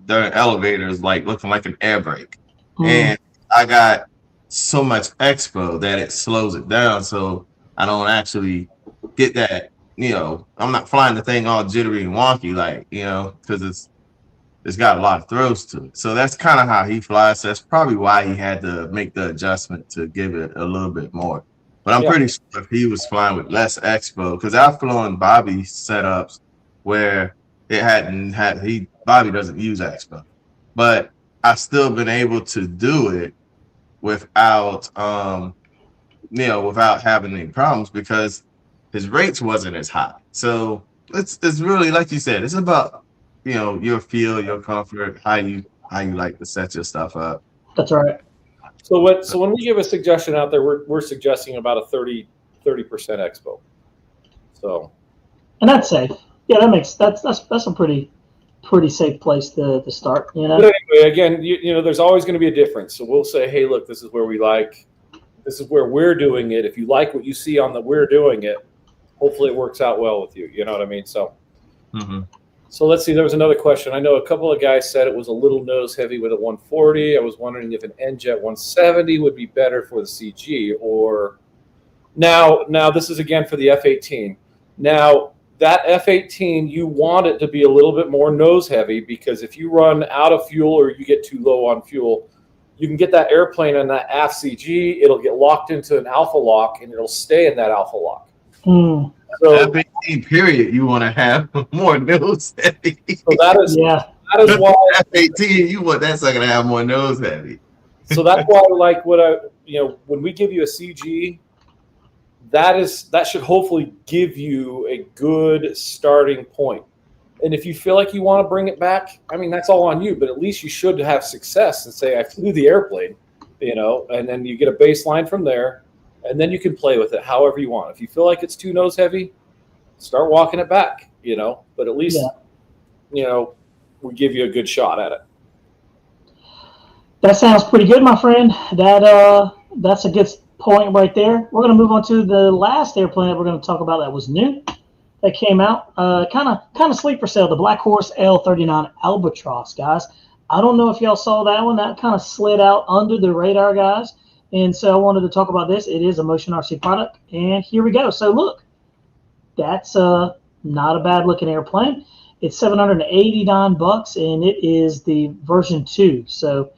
the elevator is like looking like an air brake. And I got so much expo that it slows it down, so I don't actually get that. You know, I'm not flying the thing all jittery and wonky, like, you know, because it's got a lot of throws to it. So that's kind of how he flies. So that's probably why he had to make the adjustment to give it a little bit more. But I'm pretty sure if he was flying with less expo, because I've flown Bobby setups where Bobby doesn't use expo, but I've still been able to do it without without having any problems because his rates wasn't as high. So it's really, like you said, it's about, you know, your feel, your comfort, how you like to set your stuff up.
That's right.
So when we give a suggestion out there, we're suggesting about a 30% expo. So,
And that's safe. Yeah, that's a pretty safe place to start, you know.
But anyway, again, you know, there's always going to be a difference. So we'll say, hey, look, this is where we like, this is where we're doing it. If you like what you see on the we're doing it, hopefully it works out well with you. You know what I mean? So, So let's see. There was another question. I know a couple of guys said it was a little nose heavy with a 140. I was wondering if an NJet 170 would be better for the CG, or now this is again for the F-18. Now, that F-18, you want it to be a little bit more nose heavy because if you run out of fuel or you get too low on fuel, you can get that airplane in that aft CG. It'll get locked into an alpha lock and it'll stay in that alpha lock. So
F-18 period, you want to have more nose heavy.
So that is why
F-18, you want that sucker to have more nose heavy.
So that's why, like, when we give you a CG, that should hopefully give you a good starting point. And if you feel like you want to bring it back, I mean, that's all on you, but at least you should have success and say, I flew the airplane, and then you get a baseline from there, and then you can play with it however you want. If you feel like it's too nose heavy, start walking it back, but at least, we give you a good shot at it.
That sounds pretty good, my friend. That's a good point right there. We're going to move on to the last airplane that we're going to talk about that was new, that came out. Kind of sleeper cell, the Black Horse L39 Albatross, guys. I don't know if y'all saw that one. That kind of slid out under the radar, guys. And so I wanted to talk about this. It is a Motion RC product, and here we go. So look, that's not a bad looking airplane. It's $789, and it is the version 2. So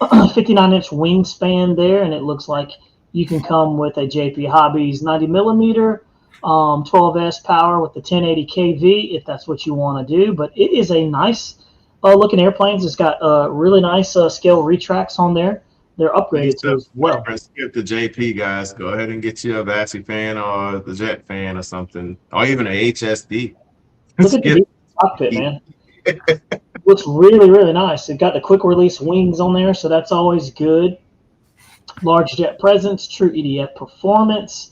59-inch wingspan there, and it looks like you can come with a JP Hobbies 90mm 12S power with the 1080 kV if that's what you want to do. But it is a nice looking airplane. It's got really nice scale retracts on there. They're upgraded too as well.
Skip the JP, guys. Go ahead and get you a Vassy fan or the Jet fan or something, or even an HSD.
Look at the cockpit, man. Looks really, really nice. It got the quick release wings on there, so that's always good. Large jet presence, true EDF performance.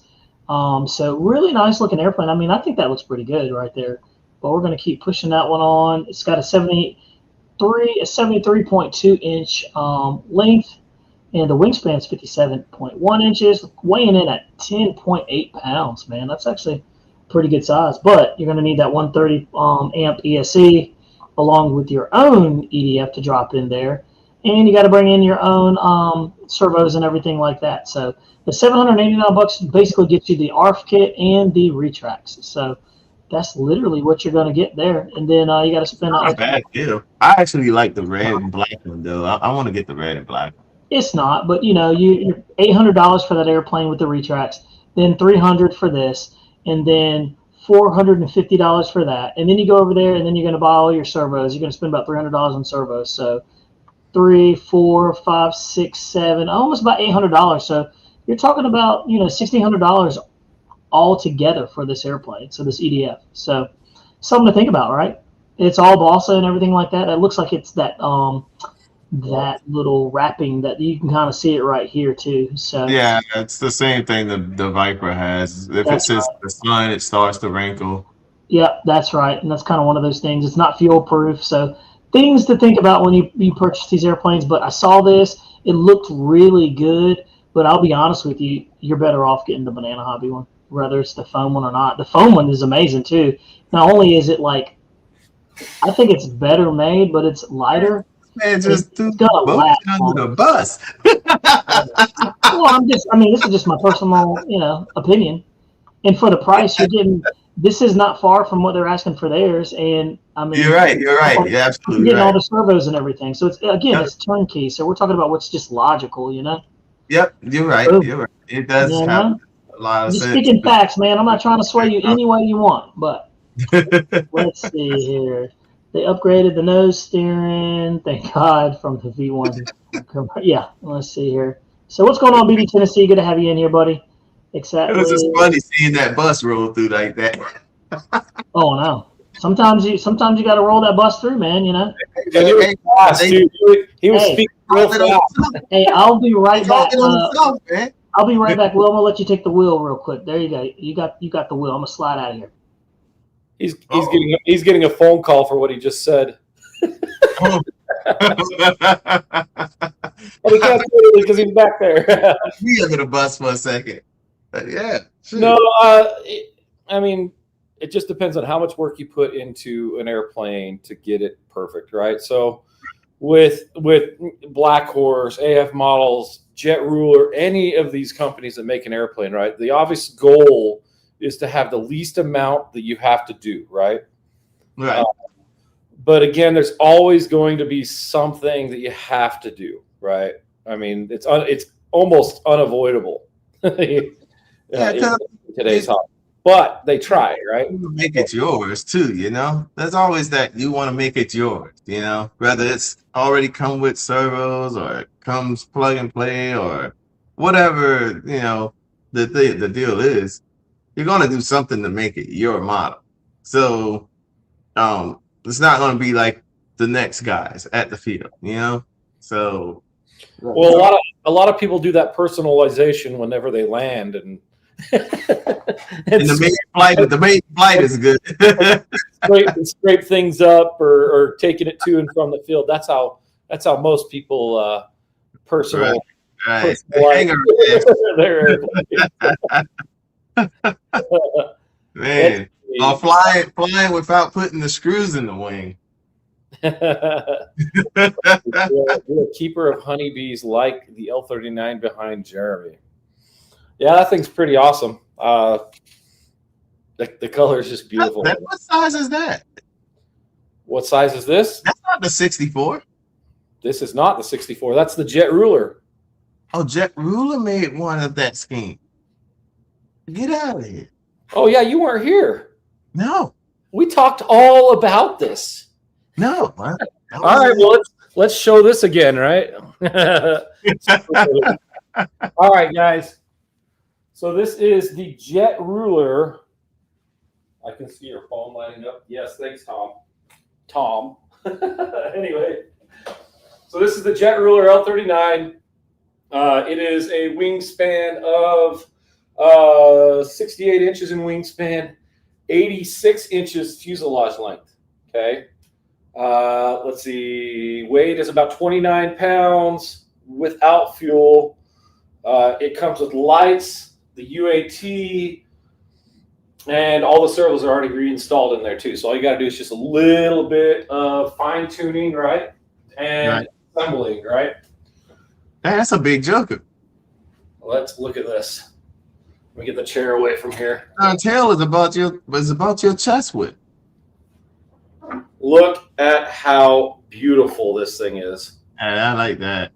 So really nice looking airplane. I mean, I think that looks pretty good right there. But we're going to keep pushing that one on. It's got a 73.2 inch length, and the wingspan is 57.1 inches, weighing in at 10.8 pounds. Man, that's actually pretty good size. But you're going to need that 130 amp ESC along with your own EDF to drop in there. And you got to bring in your own servos and everything like that. So the $789 basically gets you the ARF kit and the retracts. So that's literally what you're going to get there. And then you got to spend
not a bad deal. I actually like the red and black one, though. I want to get the red and black.
It's not, but you're $800 for that airplane with the retracts, then $300 for this, and then $450 for that. And then you go over there, and then you're going to buy all your servos. You're going to spend about $300 on servos. So 3, 4, 5, 6, 7, almost about $800. So you're talking about $1,600 all together for this airplane. So this EDF. So something to think about, right? It's all balsa and everything like that. It looks like it's that little wrapping that you can kind of see it right here too. So
yeah, it's the same thing the Viper has. If it says the sun, it starts to wrinkle.
Yeah, that's right. And that's kind of one of those things. It's not fuel proof. So things to think about when you purchase these airplanes. But I saw this. It looked really good. But I'll be honest with you, you're better off getting the Banana Hobby one, whether it's the foam one or not. The foam one is amazing too. Not only is it I think it's better made, but it's lighter.
Man, just threw under the bus.
Well, this is just my personal, opinion. And for the price you're getting, this is not far from what they're asking for theirs. And I mean,
you're right. You're absolutely
getting
right.
all the servos and everything. So it's it's turnkey. So we're talking about what's just logical,
Yep, you're right.
Ooh.
You're right. It does have a lot of
just
sense.
speaking facts, man. I'm not trying to sway you any way you want, but let's see here. They upgraded the nose steering, thank God, from the V1. Yeah, let's see here. So what's going on, BD Tennessee? Good to have you in here, buddy. Exactly.
It was just funny seeing that bus roll through like that.
Oh no! Sometimes you got to roll that bus through, man.
He was speaking real fast.
Hey, I'll be right back. I'll be right back. Will, I'm gonna let you take the wheel real quick. There you go. You got the wheel. I'm gonna slide out of here.
He's getting a phone call for what he just said.
Oh.
But he can't do it because he's back there.
We under the bus for a second. Yeah. Sure.
No, I mean, it just depends on how much work you put into an airplane to get it perfect, right? So with Black Horse, AF Models, Jet Ruler, any of these companies that make an airplane, right? The obvious goal is to have the least amount that you have to do, right?
Right.
But again, there's always going to be something that you have to do, right? I mean, it's almost unavoidable. In today's hobby. But they try, right?
Make it yours too, There's always that you want to make it yours, whether it's already come with servos or it comes plug and play or whatever, the deal is you're going to do something to make it your model. So it's not going to be like the next guys at the field, you know. So
Well, a lot of people do that personalization whenever they land, and
and the main flight is good.
scrape things up or taking it to and from the field. That's how most people personal.
Right.
personalize their
Man, flying without putting the screws in the wing.
You're a keeper of honeybees like the L-39 behind Jeremy. Yeah, that thing's pretty awesome. The color is just beautiful.
What size is that?
What size is this?
That's not the 64.
This is not the 64. That's the Jet Ruler.
Oh, Jet Ruler made one of that scheme. Get out of here.
Oh, yeah, you weren't here.
No.
We talked all about this.
No.
All right, well, let's show this again, right? All right, guys. So this is the Jet Ruler. I can see your phone lighting up. Yes, thanks, Tom. Anyway, so this is the Jet Ruler L-39. It is a wingspan of 68 inches in wingspan, 86 inches fuselage length. Okay. Let's see. Weight is about 29 pounds without fuel. It comes with lights, the UAT, and all the servos are already reinstalled in there too. So all you got to do is just a little bit of fine tuning, right? And assembling, right?
That's a big joker.
Let's look at this. Let me get the chair away from here.
Tail is about your chest width.
Look at how beautiful this thing is.
And I like that.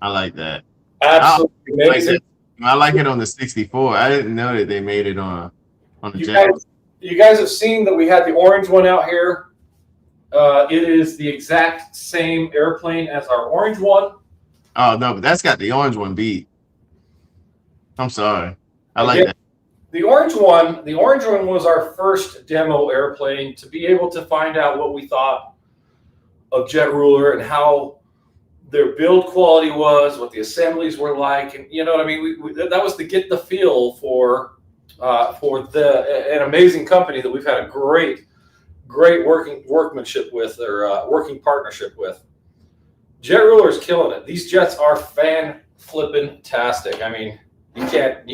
I like that.
Absolutely amazing.
I like it on the 64. I didn't know that they made it on the
You guys have seen that we had the orange one out here. It is the exact same airplane as our orange one.
Oh no, but that's got the orange one beat. I'm sorry. I like that.
The orange one was our first demo airplane to be able to find out what we thought of Jet Ruler and how their build quality was, what the assemblies were like, and you know what I mean. That was to get the feel for an amazing company that we've had a great workmanship with, or working partnership with. Jet Ruler is killing it. These jets are fan-flippin-tastic. I mean, you can't.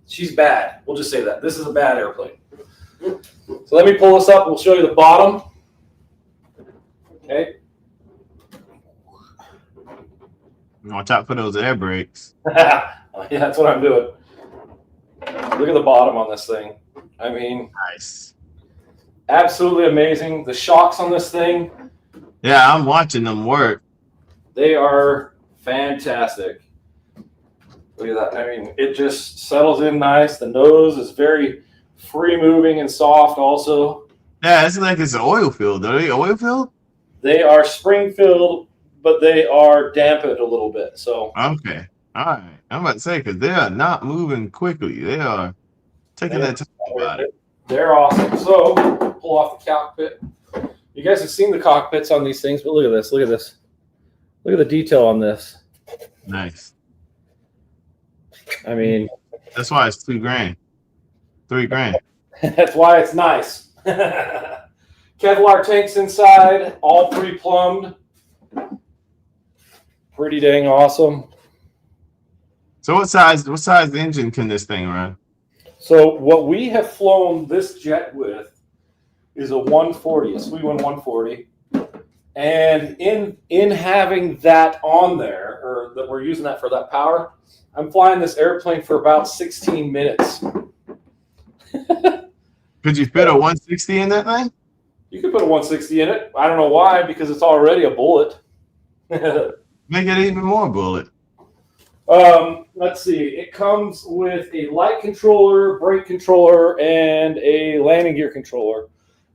She's bad. We'll just say that. This is a bad airplane. So let me pull this up. We'll show you the bottom. Okay.
Watch out for those air brakes.
Yeah, that's what I'm doing. Look at the bottom on this thing. I mean,
Nice.
absolutely amazing. The shocks on this thing,
Yeah, I'm watching them work.
they are fantastic. Look at that. I mean, it just settles in nice. The nose is very free moving and soft also.
Yeah, it's like it's an oil field. Are they oil field?
They are spring filled, but they are dampened a little bit. So
Okay. All right. I'm about to say, because they are not moving quickly. They are taking their time about it.
they're awesome. So pull off the cockpit. You guys have seen the cockpits on these things, but look at this. Look at this. Look at the detail on this.
Nice.
I mean,
That's why it's $2,000. $3,000.
that's why it's nice. Kevlar tanks inside, all pre-plumbed. Pretty dang awesome.
So what size engine can this thing run?
So what we have flown this jet with is a 140, a Sweetwind 140. And in having that on there, or that we're using that for that power, I'm flying this airplane for about 16 minutes.
Could you fit a 160 in that thing?
You could put a 160 in it. I don't know why, because it's already a bullet.
Make it even more bullet.
Let's see. It comes with a light controller, brake controller, and a landing gear controller.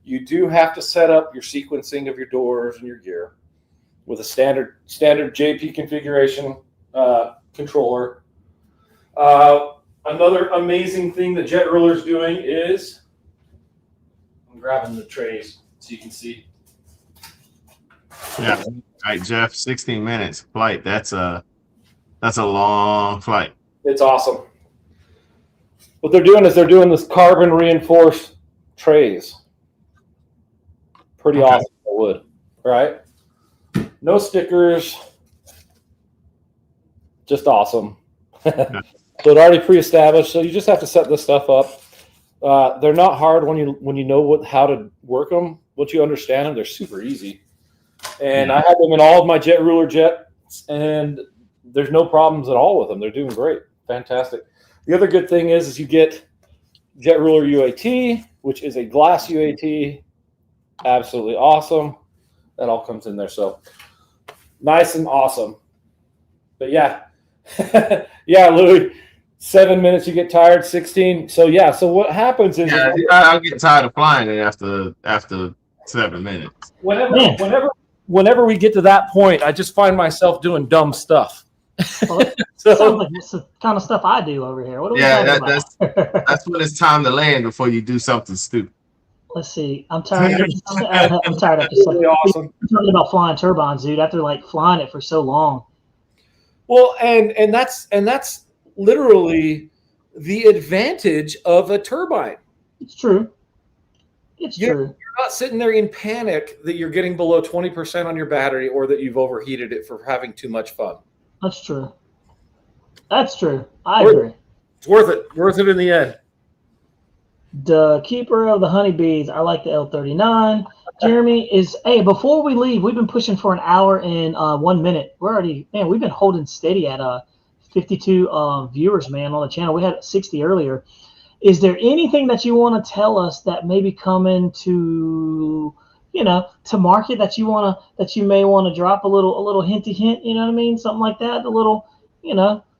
You do have to set up your sequencing of your doors and your gear with a standard JP configuration controller. Another amazing thing that Jet Ruler's doing is, I'm grabbing the trays so you can see.
Yeah. All right, Jeff. 16 minutes flight. That's a long flight.
It's awesome. What they're doing is they're doing this carbon reinforced trays. Pretty awesome wood, right? No stickers. Just awesome. So it already pre-established, so you just have to set this stuff up. They're not hard when you know how to work them. Once you understand them, they're super easy. And I have them in all of my Jet Ruler jets, and there's no problems at all with them. They're doing great, fantastic. The other good thing is you get Jet Ruler UAT, which is a glass UAT, absolutely awesome. That all comes in there, so nice and awesome. But yeah, yeah, Louis. 7 minutes, you get tired. 16. So yeah. So what happens is,
I'll get tired of flying it after 7 minutes.
Whenever we get to that point, I just find myself doing dumb stuff.
Well, sounds like it's the kind of stuff I do over here. What are we talking about?
That's when it's time to land before you do something stupid.
Let's see. I'm tired. I'm tired of just
Really awesome.
talking about flying turbines, dude. After like flying it for so long.
Well, and that's literally the advantage of a turbine.
It's true. It's true.
You're not sitting there in panic that you're getting below 20% on your battery or that you've overheated it for having too much fun.
That's true. That's true. I agree.
It's worth it. Worth it in the end.
The keeper of the honeybees. I like the L39. Jeremy is. Hey, before we leave, we've been pushing for an hour and 1 minute. We've been holding steady at 52 viewers, man, on the channel. We had 60 earlier. Is there anything that you want to tell us that may be coming to market that you may want to drop a little hinty hint? You know what I mean? Something like that. A little,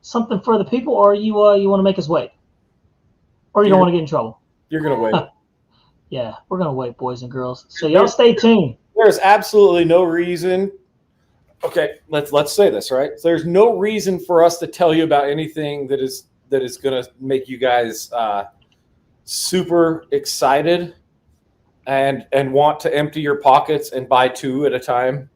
something for the people, or you want to make us wait, or you don't want to get in trouble.
You're gonna wait.
Yeah, we're gonna wait, boys and girls. So y'all stay tuned.
There's absolutely no reason. Okay, let's say this, right? There's no reason for us to tell you about anything that is going to make you guys super excited and want to empty your pockets and buy two at a time,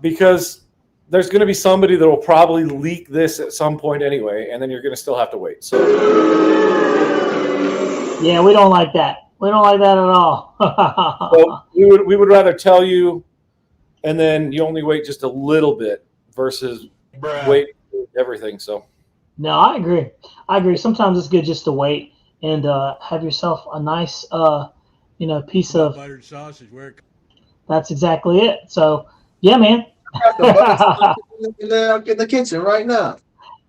because there's going to be somebody that will probably leak this at some point anyway, and then you're going to still have to wait. So
yeah, we don't like that. We don't like that at all.
So we would rather tell you, and then you only wait just a little bit versus wait everything. So.
No, I agree. Sometimes it's good just to wait and have yourself a nice, piece of
buttered sausage.
That's exactly it. So, yeah, man.
in the kitchen right now.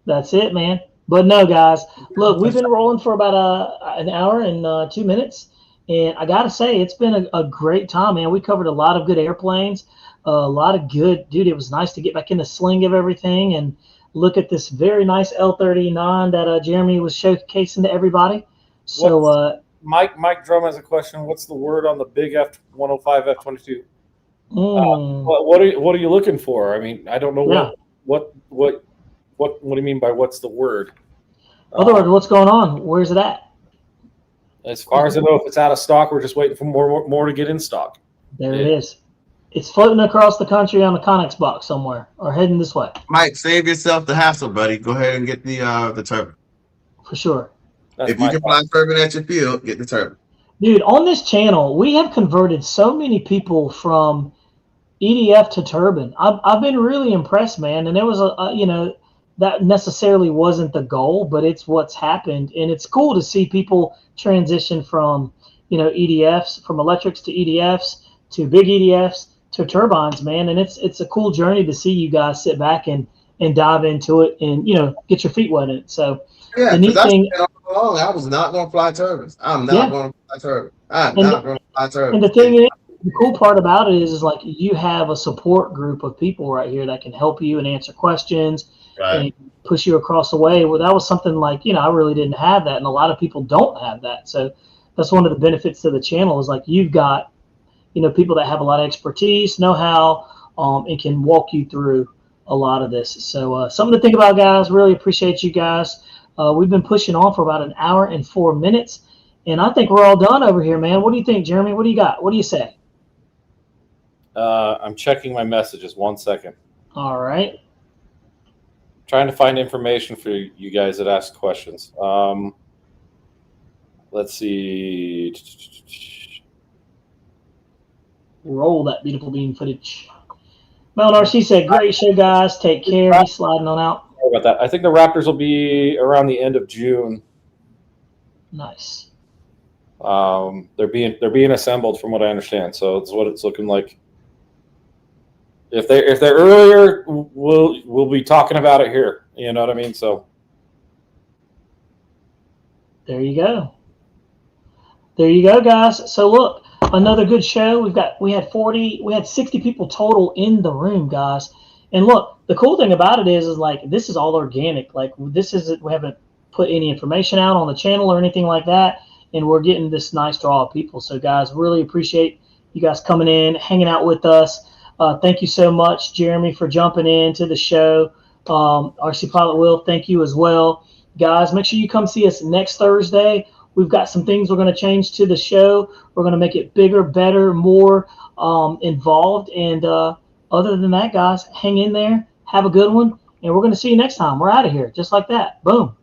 That's it, man. But no, guys, look, we've been rolling for about an hour and 2 minutes, and I gotta say, it's been a great time, man. We covered a lot of good airplanes, a lot of good, dude. It was nice to get back in the sling of everything and look at this very nice L39 that Jeremy was showcasing to everybody. So,
Mike Drum has a question. What's the word on the big F-105 F-22? What are you looking for? I mean, I don't know what do you mean by what's the word?
Other words, what's going on? Where's it at?
As far as I know, if it's out of stock, we're just waiting for more to get in stock.
There it is. It's floating across the country on a Connex box somewhere, or heading this way.
Mike, save yourself the hassle, buddy. Go ahead and get the turbine.
For sure.
If you can fly turbine at your field, get the turbine.
Dude, on this channel, we have converted so many people from EDF to turbine. I've been really impressed, man. And it was that necessarily wasn't the goal, but it's what's happened, and it's cool to see people transition from EDFs, from electrics to EDFs to big EDFs to turbines, man. And it's a cool journey to see you guys sit back and dive into it and get your feet wet in it. So
yeah, because I said all along I was not going to fly turbines. I'm not going to fly turbines. I'm not going to fly turbines.
And the thing is, the cool part about it is like you have a support group of people right here that can help you and answer questions.
Right.
And push you across the way. Well, that was something like, I really didn't have that. And a lot of people don't have that. So that's one of the benefits to the channel is like you've got, people that have a lot of expertise, know-how, and can walk you through a lot of this. So something to think about, guys. Really appreciate you guys. We've been pushing on for about an hour and 4 minutes, and I think we're all done over here, man. What do you think, Jeremy? What do you got? What do you say?
I'm checking my messages. 1 second.
All right.
Trying to find information for you guys that ask questions. Let's see.
Roll that beautiful bean footage. Mount RC said, great show, guys. Take care. He's sliding on out.
Sorry about that. I think the Raptors will be around the end of June.
Nice.
They're being assembled from what I understand. So it's what it's looking like. If they're earlier, we'll be talking about it here. You know what I mean? So
there you go. There you go, guys. So look, another good show. We had 60 people total in the room, guys. And look, the cool thing about it is like this is all organic. Like we haven't put any information out on the channel or anything like that, and we're getting this nice draw of people. So guys, really appreciate you guys coming in, hanging out with us. Thank you so much, Jeremy, for jumping into the show. RC Pilot Will, thank you as well. Guys, make sure you come see us next Thursday. We've got some things we're going to change to the show. We're going to make it bigger, better, more involved. And other than that, guys, hang in there. Have a good one. And we're going to see you next time. We're out of here just like that. Boom.